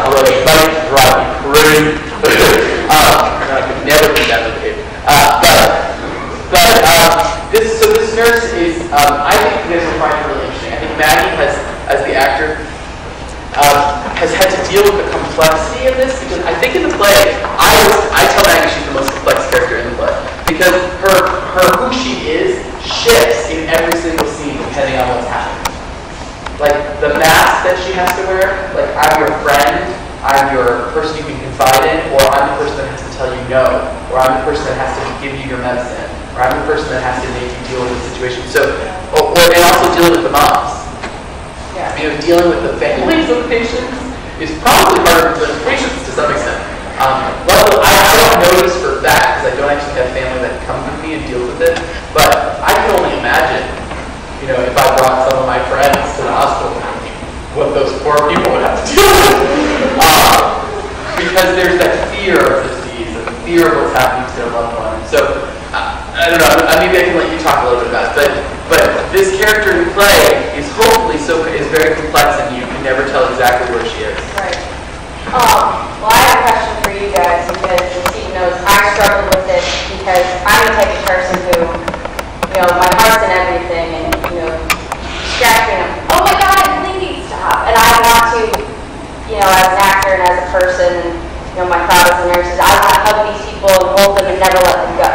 Although it might drive me crazy. I could never do that with him. So this nurse is, I think you guys will find it really interesting. I think Maggie has, as the actor, has had to deal with the complexity of this, because I think in the play, I tell Maggie she's the most complex character in the play, because her who she is shifts in every single scene depending on what's happening. Like the mask that she has to wear, like I'm your friend, I'm your person you can confide in, or I'm the person that has to tell you no, or I'm the person that has to give you your medicine, or I'm the person that has to make you deal with the situation. So, and also dealing with the moms. Yeah. Dealing with the families of patients is probably harder than the patients to some extent. Well, I don't know this for a fact because I don't actually have family that comes with me and deals with it, but I can only imagine, if I brought some of my friends to the hospital, what those poor people would have to deal with. Because there's that fear of disease and the fear of what's happening to their loved one. So, I don't know, maybe I can let you talk a little bit about it, but this character in play is hopefully is very complex and you can never tell exactly where she is. Right. Well, I have a question for you guys because Steve knows I struggle with this because I'm the type of person who, my heart's in everything and, scratching them. Oh my God, please stop. And I want to, as an actor and as a person, and, my proud as a nurse is I want to hug these people and hold them and never let them go.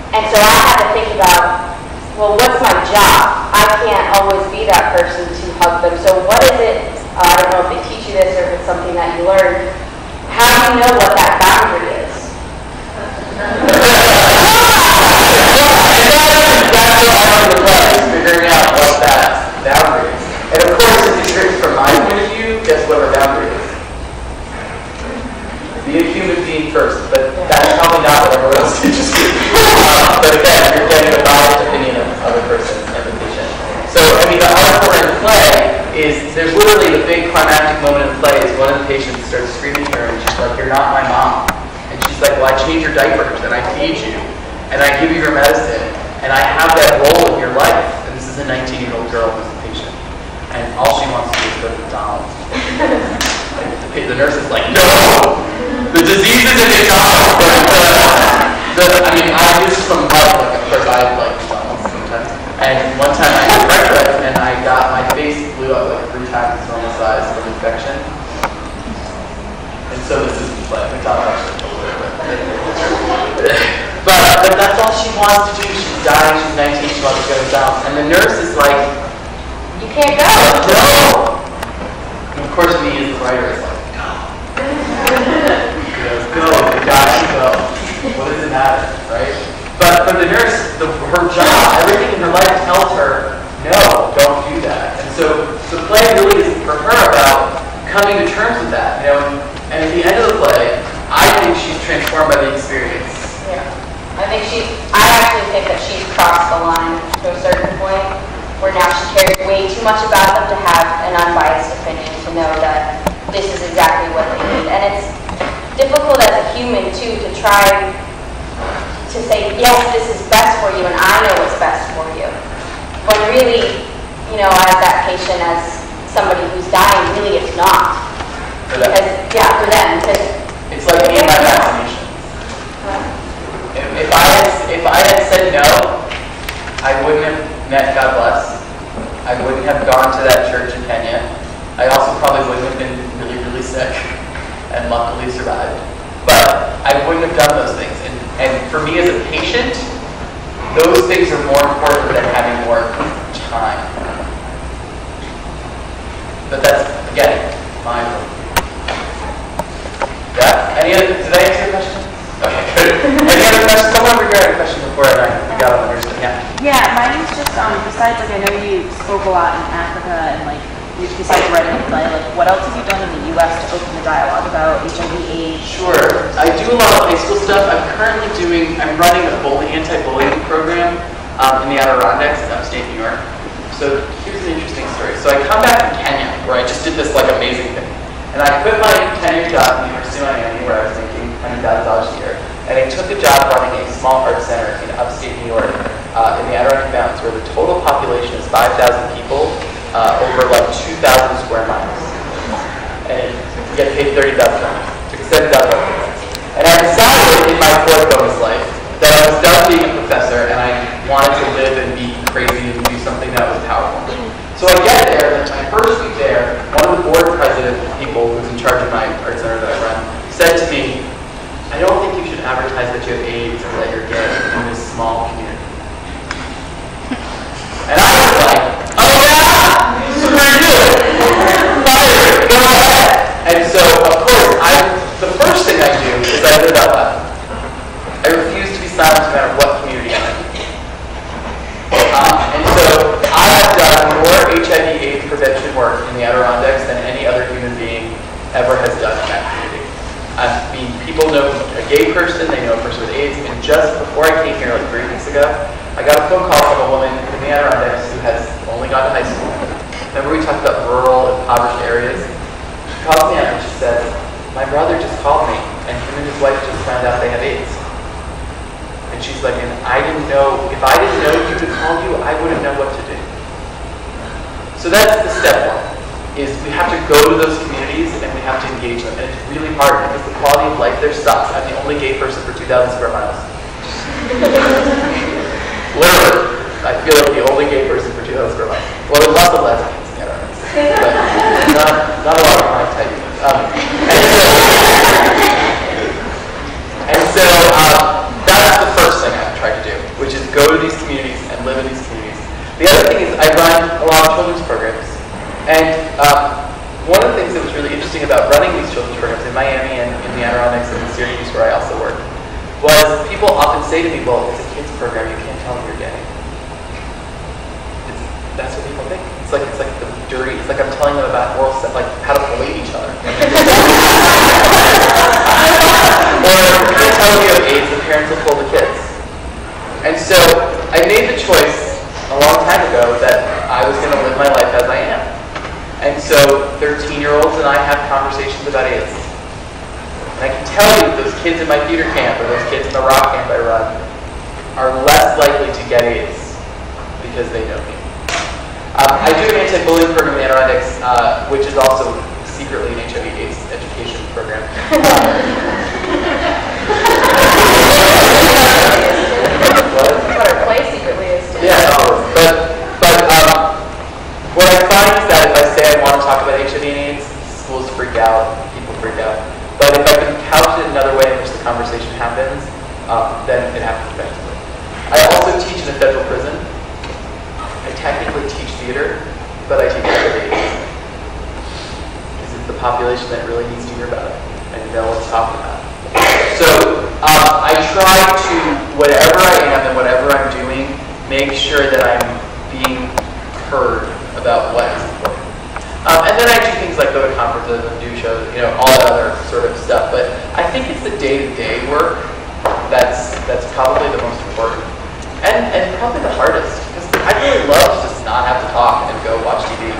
And so I had to think about, well, what's my job? I can't always be that person to hug them. So what is it? I don't know if they teach you this or if it's something that you learn. How do you know what that boundary is? Figuring out what that boundary is. And of course, if it's written from my point of view, guess what our boundary is? Be a human being first, but that's probably not what everyone else teaches you. But again, you're getting a biased opinion of a person and the patient. So, the hard part in play is there's literally the big climactic moment in play is one of the patients starts screaming at her and she's like, "You're not my mom." And she's like, "Well, I change your diapers and I feed you and I give you your medicine and I have that role in your life." And this is a 19-year-old girl who's a patient. And all she wants to do is go to McDonald's. The nurse is like, "No! The disease is in McDonald's!" I use some love, of course I like McDonald's sometimes. And one time I had breakfast and I got my face blew up like 3 times its normal size from infection. And so this is like McDonald's actually told her, but that's all she wants to do. She's dying, she's 19, she wants to go to McDonald's. And the nurse is like, You can't go. "No!" And of course me as the writer is like, "No." She goes, "Go, you gotta go. What does it matter, right?" But for the nurse, her job, everything in her life tells her, "No, don't do that." And so the play really is for her about coming to terms with that, And at the end of the play, I think she's transformed by the experience. Yeah. I actually think that she's crossed the line to a certain point where now she cares way too much about them to have an unbiased opinion, to know that this is exactly what they need. And it's difficult as a human, too, to try to say, yes, this is best for you, and I know what's best for you. When really, as that patient, as somebody who's dying, really it's not. For them. For them. It's like me and my vaccination. If I had said no, I wouldn't have met God Bless. I wouldn't have gone to that church in Kenya. I also probably wouldn't have been really, really sick and luckily survived. But I wouldn't have done those things. And for me as a patient, those things are more important than having more time. But that's, again, my opinion. Yeah? Did I answer your question? Okay, good. Any other questions? Someone over here had a question before we got on the nurse. Yeah. Yeah, mine is just besides I know you spoke a lot in Africa and besides writing a play, what else have you done in the U.S. to open the dialogue about HIV/AIDS? Sure. I do a lot of high school stuff. I'm running a anti-bullying program in the Adirondacks in upstate New York. So here's an interesting story. So I come back from Kenya, where I just did this amazing thing. And I quit my tenure job at the University of Miami, where I was making $100,000 a year. And I took a job running a small art center in upstate New York, in the Adirondack Mountains, where the total population is 5,000 people, over 2,000 square miles. And you get paid $30,000. Took $7,000. And I decided in my fourth bonus life that I was done being a professor and I wanted to live and be crazy and do something that was powerful. So I get there, and my first week there, one of the board president people who's in charge of my art center that I run said to me, "I don't think you should advertise that you have AIDS or that you're gay in this small community." And I was like, "Oh yeah? Super good! Fire! Go ahead!" And so, of course, the first thing I do is I live out loud. I refuse to be silent no matter what community I'm in. gay person, they know a person with AIDS, and just before I came here, like 3 weeks ago, I got a phone call from a woman in the Adirondacks who has only gone to high school. Remember we talked about rural, impoverished areas? She called me up and she said, my brother just called me, and him and his wife just found out they have AIDS. And she's like, and I didn't know, if I didn't know he would call you, I wouldn't know what to do. So that's the step one, is we have to go to those communities and we have to engage them. And it's really hard because the quality of life there sucks. I'm the only gay person for 2,000 square miles. Literally, I feel like the only gay person for 2,000 square miles. Well, there's lots of lesbians in Adirondacks, but not a lot of my type. And so that's the first thing I've tried to do, which is go to these communities and live in these communities. The other thing is I run a lot of children's programs. And one of the things that was really interesting about running these children's programs in Miami and in the Adirondacks and in Syracuse, where I also work, was people often say to me, well, it's a kids program, you can't tell them you're gay. That's what people think. It's like the dirty, it's like I'm telling them about oral sex, like how to fillet each other. Or if you tell them you have AIDS, the parents will pull the kids. And so I made the choice a long time ago that I was going to live my life as I am. And so 13-year-olds and I have conversations about AIDS. And I can tell you that those kids in my theater camp or those kids in the rock camp I run are less likely to get AIDS because they know me. I do an anti-bullying program in the Adirondacks, which is also secretly an HIV/AIDS education program. What our play secretly is too. Yeah, but what I find is that if I say I want to talk about HIV and AIDS, schools freak out, people freak out. But if I can couch it another way in which the conversation happens, then it happens effectively. I also teach in a federal prison. I technically teach theater, but I teach HIV. Because it's the population that really needs to hear about it and know what's talking about. So I try to, whatever I am and whatever I'm doing, make sure that I'm being heard about what is important. And then I do things like go to conferences and do shows, all that other sort of stuff. But I think it's the day-to-day work that's probably the most important. And probably the hardest. Because I really love to just not have to talk and go watch TV.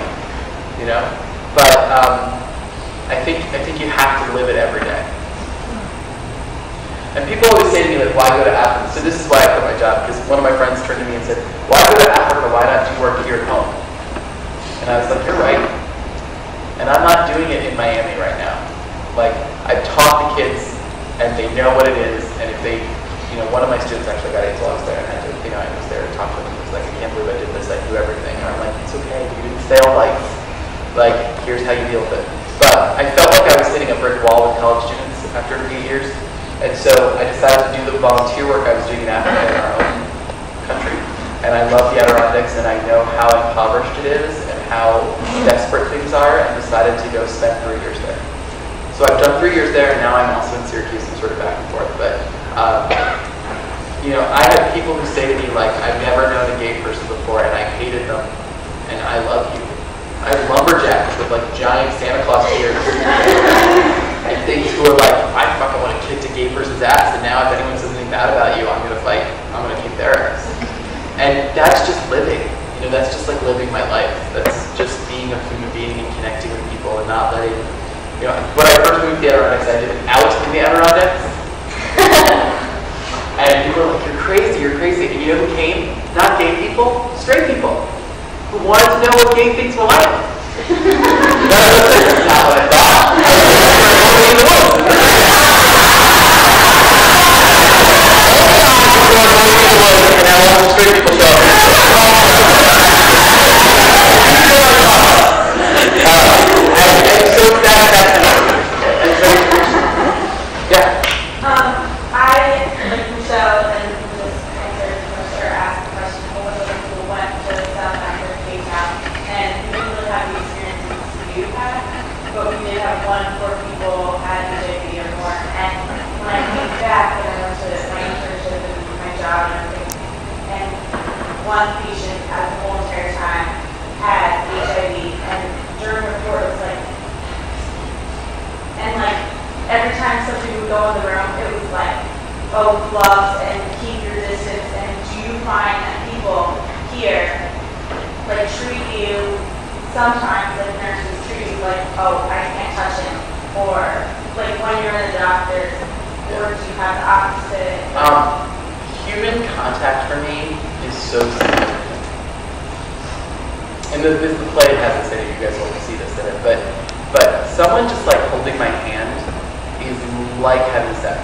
But I think you have to live it every day. And people always say to me, like, why go to Africa? So this is why I quit my job, because one of my friends turned to me and said, why go to Africa? Why not do work here at home? And I was like, you're right. And I'm not doing it in Miami right now. Like, I've taught the kids, and they know what it is, and if they, one of my students actually got AIDS while I was there, and I was there to talk to them. He was like, I can't believe I did this, I do everything. And I'm like, it's okay, you didn't fail life. Like, here's how you deal with it. But I felt like I was hitting a brick wall with college students after 8 years. And so I decided to do the volunteer work I was doing in Africa in our own country. And I love the Adirondacks, and I know how impoverished it is and how desperate things are, and decided to go spend 3 years there. So I've done 3 years there, and now I'm also in Syracuse and sort of back and forth. But, I have people who say to me, like, I've never known a gay person before, and I hated them, and I love you. I have lumberjacks with, like, giant Santa Claus ears. And things who are like, I fucking want to kick a gay person's ass, and now if anyone says anything bad about you, I'm going to fight, I'm going to kick their ass. And that's just living. That's just like living my life. That's just being a human being and connecting with people and not letting, when I first moved to the Adirondacks, I did an out in the Adirondacks. And people were like, you're crazy. And you know who came? Not gay people, straight people, who wanted to know what gay things were like. That's not what I thought. but we did have sometimes like nurses treat you like, oh, I can't touch him, or like when you're in the doctor's, or do you have the opposite? Human contact for me is so significant. And the play has this in it, you guys won't see this in it, but someone just like holding my hand is like having sex.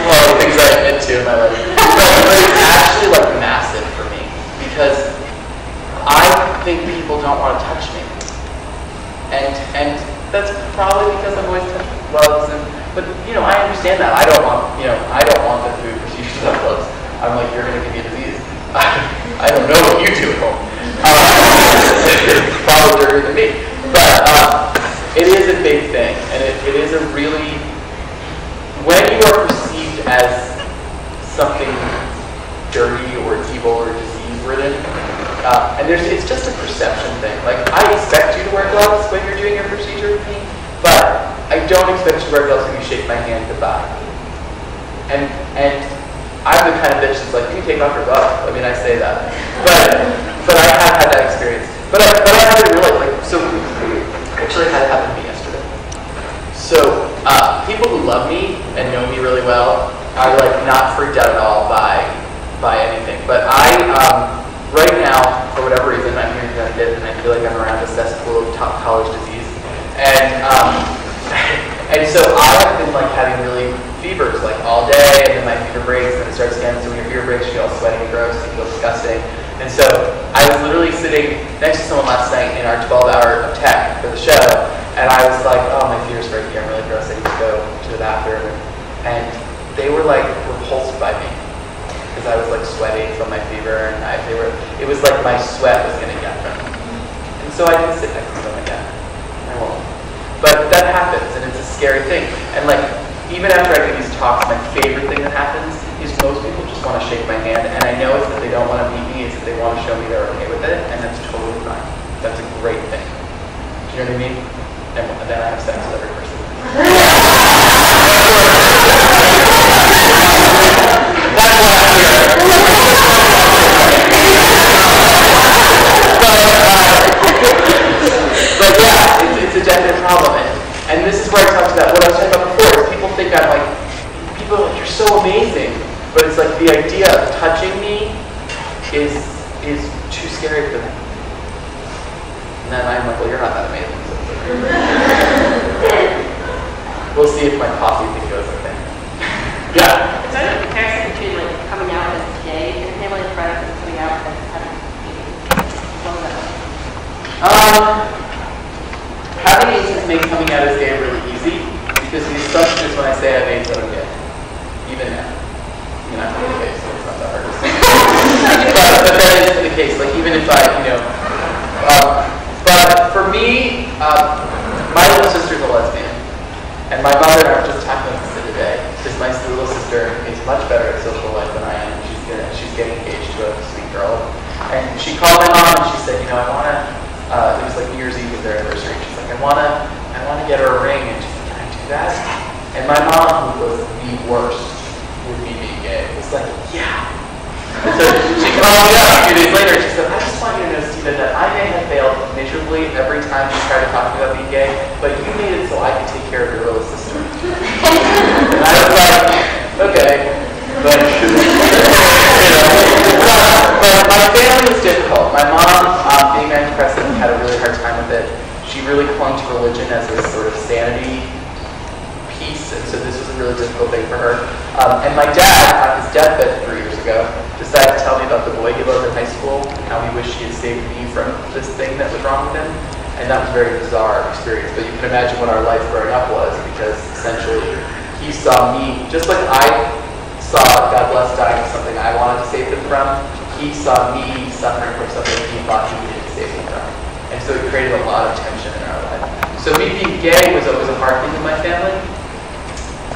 Well, things I admit to in my life. But it's actually like massive for me because I think people don't want to touch me. And that's probably because I'm always touching gloves but I understand that. I don't want the food procedures without gloves. I'm like, you're gonna give me a disease. I don't know what you do at home. It's probably dirtier than me. But it is a big thing, and it is a really, when you are perceived as something dirty or evil or disease-ridden, and it's just a perception thing. Like, I expect you to wear gloves when you're doing your procedure with me, but I don't expect you to wear gloves when you shake my hand goodbye. And I'm the kind of bitch that's like, you can take off your gloves. I mean, I say that. But I have had that experience. But I haven't realized, like, so actually had it happen to me yesterday. So people who love me and know me really well are like not freaked out at all by anything. But right now, for whatever reason, I'm here in Connecticut and I feel like I'm around a cesspool of top college disease. And so I have been like having really fevers like all day, and then my fever breaks, and then it starts again. So when your fever breaks, you get all sweaty and gross, and you feel disgusting. And so I was literally sitting next to someone last night in our 12-hour of tech for the show, and I was like, oh, my fever's breaking, I'm really gross, I need to go to the bathroom. And they were like repulsed by me because I was like sweating from my fever, and it was like my sweat was gonna get them. And so I didn't sit next to them again. I won't. But that happens, and it's a scary thing. And like, even after I do these talks, my favorite thing that happens is most people just want to shake my hand, and I know it's that they don't want to meet me, it's that they want to show me they're okay with it, and that's totally fine. That's a great thing. Do you know what I mean? And then I have sex with every person. That's what I'm here. But yeah, it's a definite problem. And this is where I talked about what I was talking about before. Is people think I'm like, people are like, you're so amazing. But it's like the idea of touching me is too scary for them. And then I'm like, well, you're not that amazing. We'll see if my coffee thing goes okay. Yeah. It's sort of a comparison between like coming out as gay and family friends and coming out as having having AIDS makes coming out as gay really easy because the assumption is when I say I have AIDS that I'm gay. Even now. I mean, I'm really gay, so it's not that hard to say. but that is the case. Like, even if but for me, my little sister's a lesbian. And my mother and I were just talking about this today because my little sister is much better at social life than I am. She's getting engaged to a sweet girl. And she called my mom and she said, I want to, it was like New Year's Eve was their anniversary. She's like, I want to get her a ring. And she's like, can I do that? And my mom, who was the worst, would be being gay. It's like, yeah. And so she called me up a few days later and she said, I just want you to know, Stephen, that I may have failed miserably every time you tried to talk to me about being gay, but you made it so I could take care of your little sister. And I was like, okay. But, but my family was difficult. My mom, being manic-depressive, had a really hard time with it. She really clung to religion as a sort of sanity piece, and so this was a really difficult thing for her. And my dad, on his deathbed 3 years ago, decided to tell me about the boy he loved in high school and how he wished he had saved me from this thing that was wrong with him. And that was a very bizarre experience, but you can imagine what our life growing up was, because essentially he saw me, just like I saw God bless dying of something I wanted to save him from, he saw me suffering from something he thought he needed to save him from. And so it created a lot of tension in our life. So me being gay was always a hard thing in my family.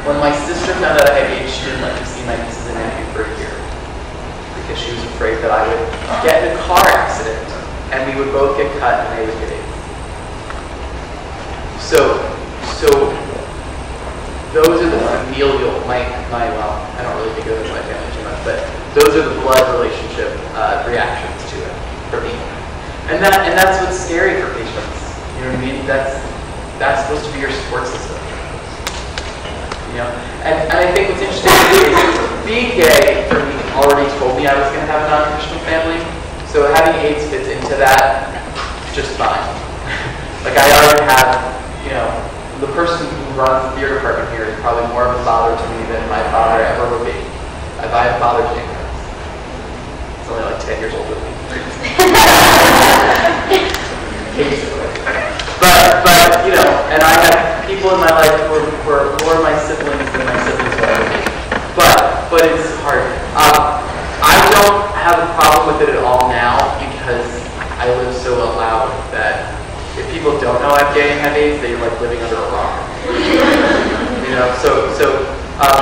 When my sister found out I had AIDS, she didn't let me see my nieces and nephews for a year because she was afraid that I would get in a car accident and we would both get cut and they would get AIDS. So those are the familial, well, I don't really think of it as my family too much, but those are the blood relationship reactions to it for me. And that's what's scary for patients. You know what I mean? That's supposed to be your support system. You know? And I think what's interesting is being gay for me already told me I was going to have a non-traditional family. So having AIDS fits into that just fine. Like I already have, you know, the person who runs the beer department here is probably more of a father to me than my father ever would be. If I have Father's Day cards. It's only like 10 years older than me. But you know, and I have people in my life who are more my siblings than my siblings will ever be. But it's hard. I don't have a problem with it at all now because I live so well out that if people don't know I'm gay and have AIDS, they're like living under a rock. You know,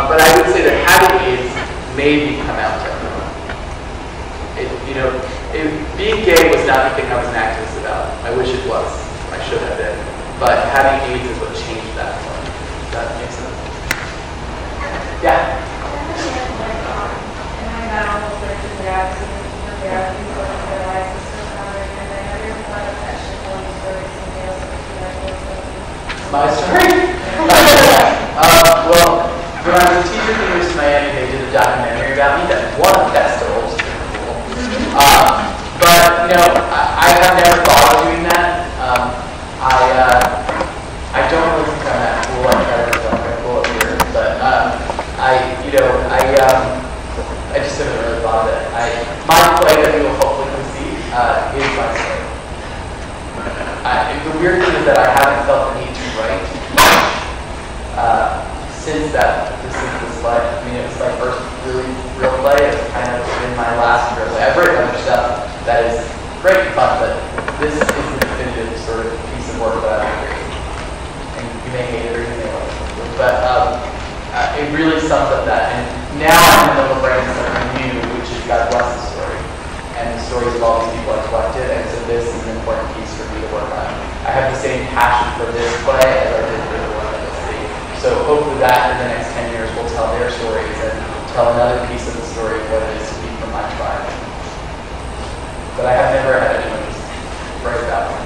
but I would say that having AIDS made me come out to everyone. Being gay was not the thing I was an activist about. I wish it was. I should have been. But having AIDS is what changed that for me. Does that make sense? Yeah. My story? Well, when I was a teacher at the University of Miami, they did a documentary about me that won a festival. It was pretty cool. But, you know, I have never thought of doing that. I don't really think I'm that cool. I try to look like cool up here. But, I just haven't really thought of it. My play that you will hopefully come see is my story. The weird thing is that I haven't felt the need to write since this play. I mean, it was my first really real play. It's kind of been my last real play. I've written other stuff that is great and fun, but this is the definitive sort of piece of work that I've created. And you may hate it or you may like it, but it really sums up that. And now I'm in the middle of writing something new, which is God Bless the Story, and the stories of all these people I collected. And so this is an important piece for me to work on. I have the same passion for this play as I did for the one that you'll see. So hopefully that in the next 10 years will tell their stories and tell another piece of the story of what it is to be from my tribe. But I have never had anyone just write that one.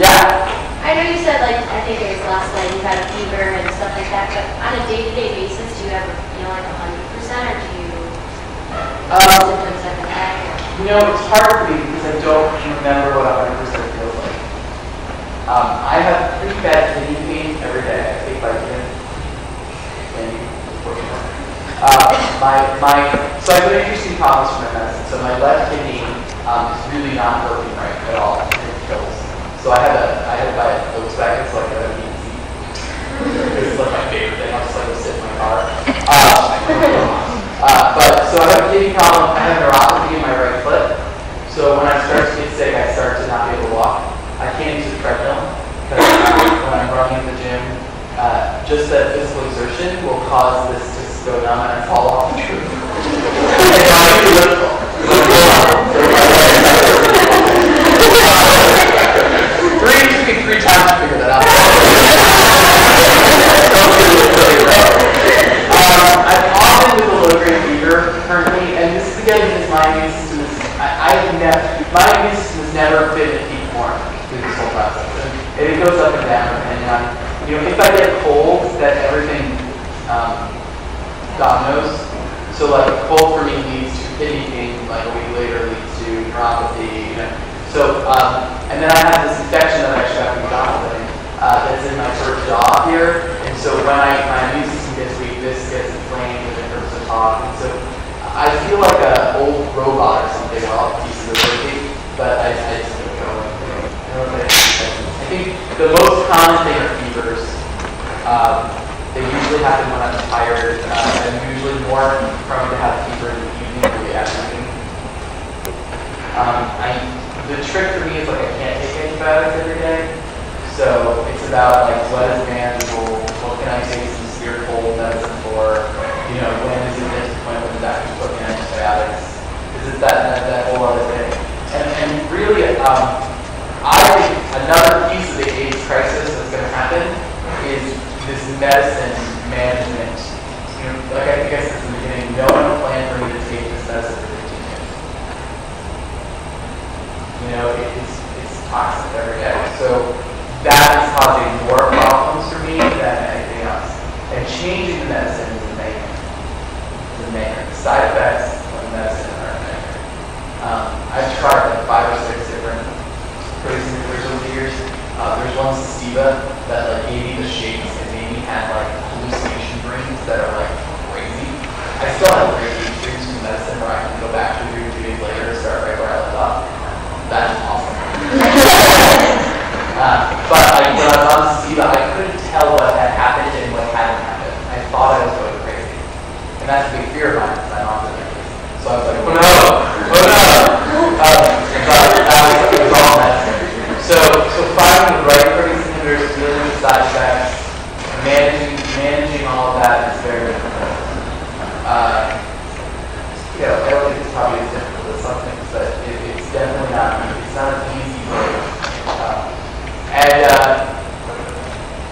Yeah? I know you said, like, I think it was last night, you had a fever and stuff like that, but on a day-to-day basis, do you ever feel like 100%, or do you symptoms like that? You know, it's hard for me because I don't remember what 100% feels like. I have pretty bad kidney pain every day. I take Vicodin. So I have an interesting problems for my medicine. So my left kidney is really not working right at all. It kills. So I had to buy a Volkswagen, so like a heat seat. This is like my favorite thing. I'll just like go sit in my car. So I have a kidney problem. I have neuropathy in my right foot. So when I start to get sick, I start to not be able to walk. I can't use the treadmill because when I'm running in the gym, just that physical exertion will cause this to go numb and I fall off the truth. Three times to figure that out. I'm often with a low-grade fever currently, and this is again because my immune system is. My immune system has never been in peak form through this whole process, and it goes up and down depending on. You know, if I get cold, that everything dominoes. So like a cold for me leads to kidney pain, like a week later leads to neuropathy. You know. So and then I have this infection that I actually have from Jonathan that's in my sort of jaw here. And so when my immune system gets weak, this gets inflamed and it hurts to talk. And so I feel like an old robot or something with all pieces of working, but I just don't go. I think the most common thing are fevers. They usually happen when I'm tired. I'm usually more prone to have fever in the evening or the afternoon. The trick for me is like I can't take antibiotics every day. So it's about like what is manageable, what can I take some severe cold medicine for, you know, when is it this point when the doctor's putting antibiotics? Is it that whole other thing? And really, I think another piece of the AIDS crisis that's going to happen is this medicine management. You know, like I think I said in the beginning, no one planned for me to take side effects of medicine are nightmare. I've tried like 5 or 6 different protein inhibitors over the years. There's one Svoboda that like gave me the shakes and made me have like hallucination dreams that are like crazy. I still have crazy dreams from medicine where I can go back to 2 days later and start right where I left off. That's awesome. But when I was on Svoboda, I couldn't tell what had happened and what hadn't happened. I thought I was going crazy. And that's a big fear of mine because I'm often like this. So I was like, oh no, oh no. But it was all medicine. So finding the right protein inhibitors, dealing with side effects, managing all of that is very difficult. I don't think it's probably as difficult as some things, but it's definitely not. It's not an easy way.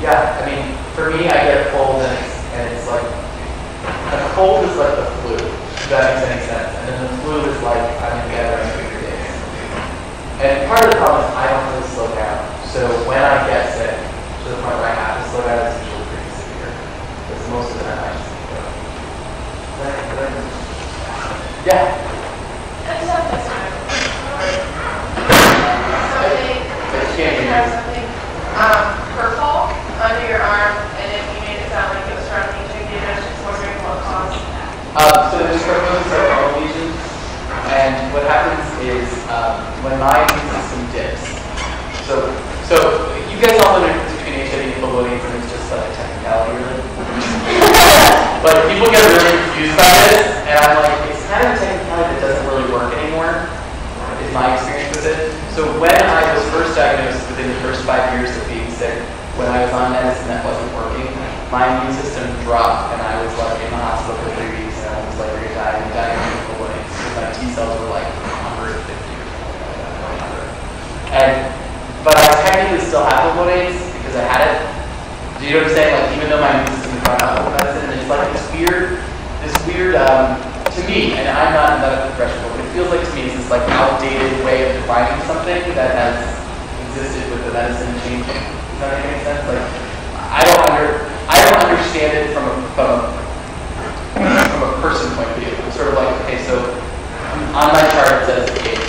I mean, for me, I get a cold and it's like a cold is like the flu. If that makes any sense. And then the flu is like I'm in bed every 3 days. And part of the problem is I don't really slow down. So when I get sick, to the point where I have to slow down, it's usually pretty severe. Because most of the time I just need to go. Yeah. I just have this one. You have something purple under your arm, and if you made it sound like it was from HIV, I was just wondering what caused that. So there's sarcoma lesions, and what happens is when my immune system dips. So you guys all know the difference between HIV and full AIDS, and it's just like a technicality, really. But people get really confused by this, and I'm like, it's kind of a technicality that doesn't really work anymore. Is my experience with it. So when I was first diagnosed within the first 5 years of being sick, when I was on medicine that wasn't working, my immune system dropped and I was like in the hospital for 3 weeks and I was like ready to die and dying of full AIDS because my T cells were like 150 or something like that. But I technically still have full AIDS because I had it. Do you know what I'm saying? Like even though my immune system is gone out with medicine, it's like this weird to me, and I'm not a medical professional, but it feels like to me it's this like outdated way of defining something that has existed with the medicine changing. Does that make any sense? Like I don't understand it from a person point of view. It's sort of like, okay, so on my chart it says AIDS,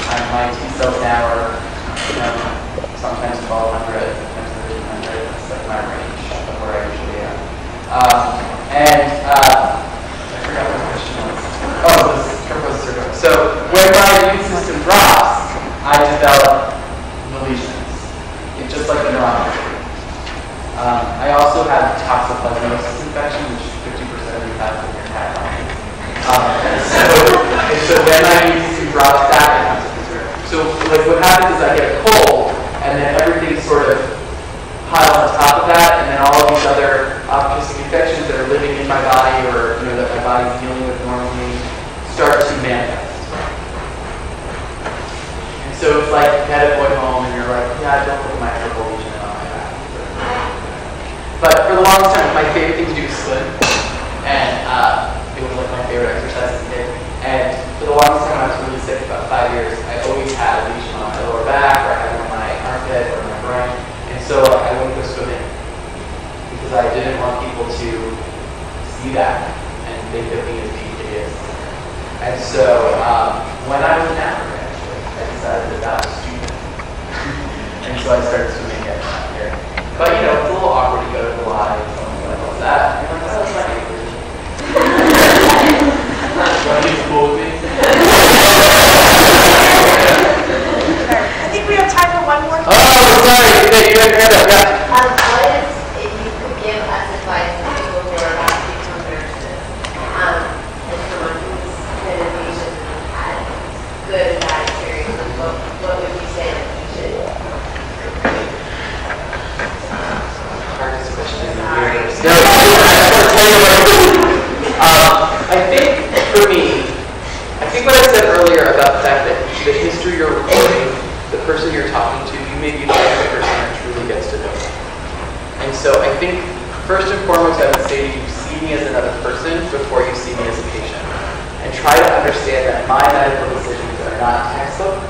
and my T cells now are sometimes 1,200, sometimes 1,300. That's like my range of where I usually am. I forgot what the question was. Oh, this is sarcoma. So when my immune system drops, I develop the lesions. It's just like a neuropathy. I also have toxoplasmosis infection, which 50% of you have in your cat. So when my immune system drops, that becomes a concern. So like what happens is I get a cold, and then everything sort of piles on top of that, and then all of these other opportunistic infections that are living in my body or that my body's dealing with normally start to manifest. And so it's like you had it going home and you're like, yeah, don't look at my purple lesion on my back. But for the longest time, my favorite thing to do is swim. And it was like my favorite exercise as a kid. And for the longest time, I was really sick, about 5 years. I always had a lesion on my lower back, or I had one on my armpit, or my groin. And so I wouldn't go swimming because I didn't want people to see that and think of me as being hideous. And so when I was in Africa, actually, I decided that was stupid. And so I started swimming again here. But it's a little awkward to go to Hawaii and something like all that. And I'm like, oh, that's not good. Want to be cool with me? I think we have time for one more. Oh, sorry. You had your hand up. Yeah. What is, if you could give us advice to people who are about to become nurses, and someone who's been a patient and had good and bad experiences, what would you say that you should? Hardest question. Sorry. I think for me, what I said earlier about the fact that the history you're recording, the person you're talking to, you may be the only person that truly gets to know them. And so I think first and foremost, I would say you see me as another person before you see me as a patient. And try to understand that my medical decisions are not textbook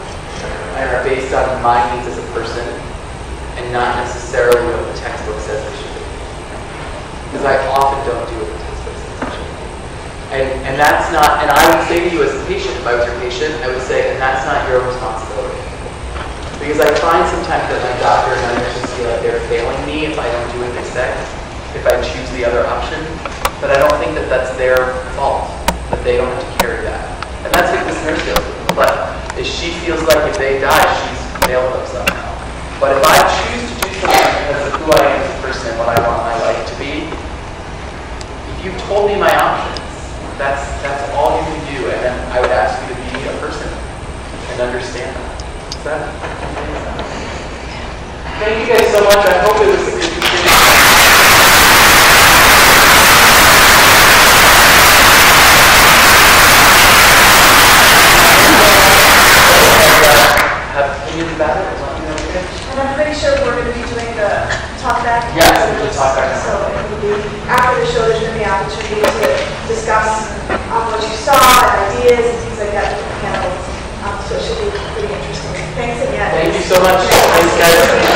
and are based on my needs as a person and not necessarily what the textbook says I should do. Because I often don't do what the textbook says I should do. And that's not, and I would say to you as a patient, if I was your patient, I would say, and that's not your responsibility. Because I find sometimes that my doctor and my nurses feel like they're failing me if I don't do what they say, if I choose the other option. But I don't think that that's their fault, that they don't have to carry that. And that's what this nurse feels. But if she feels like if they die, she's failed them somehow. But if I choose to do something because of who I am as a person and what I want my life to be, if you've told me my options, that's all you can do. And then I would ask you to be a person and understand that. Is that? Thank you guys so much. I hope it was a good have opinions about it? And I'm pretty sure we're going to be doing the talk back. Yes, we'll talk back. So it will be, after the show, there's going to be an opportunity to discuss what you saw and ideas and things like that with the panelists. So it should be pretty interesting. Thanks again. Thank you so much. Thanks, guys.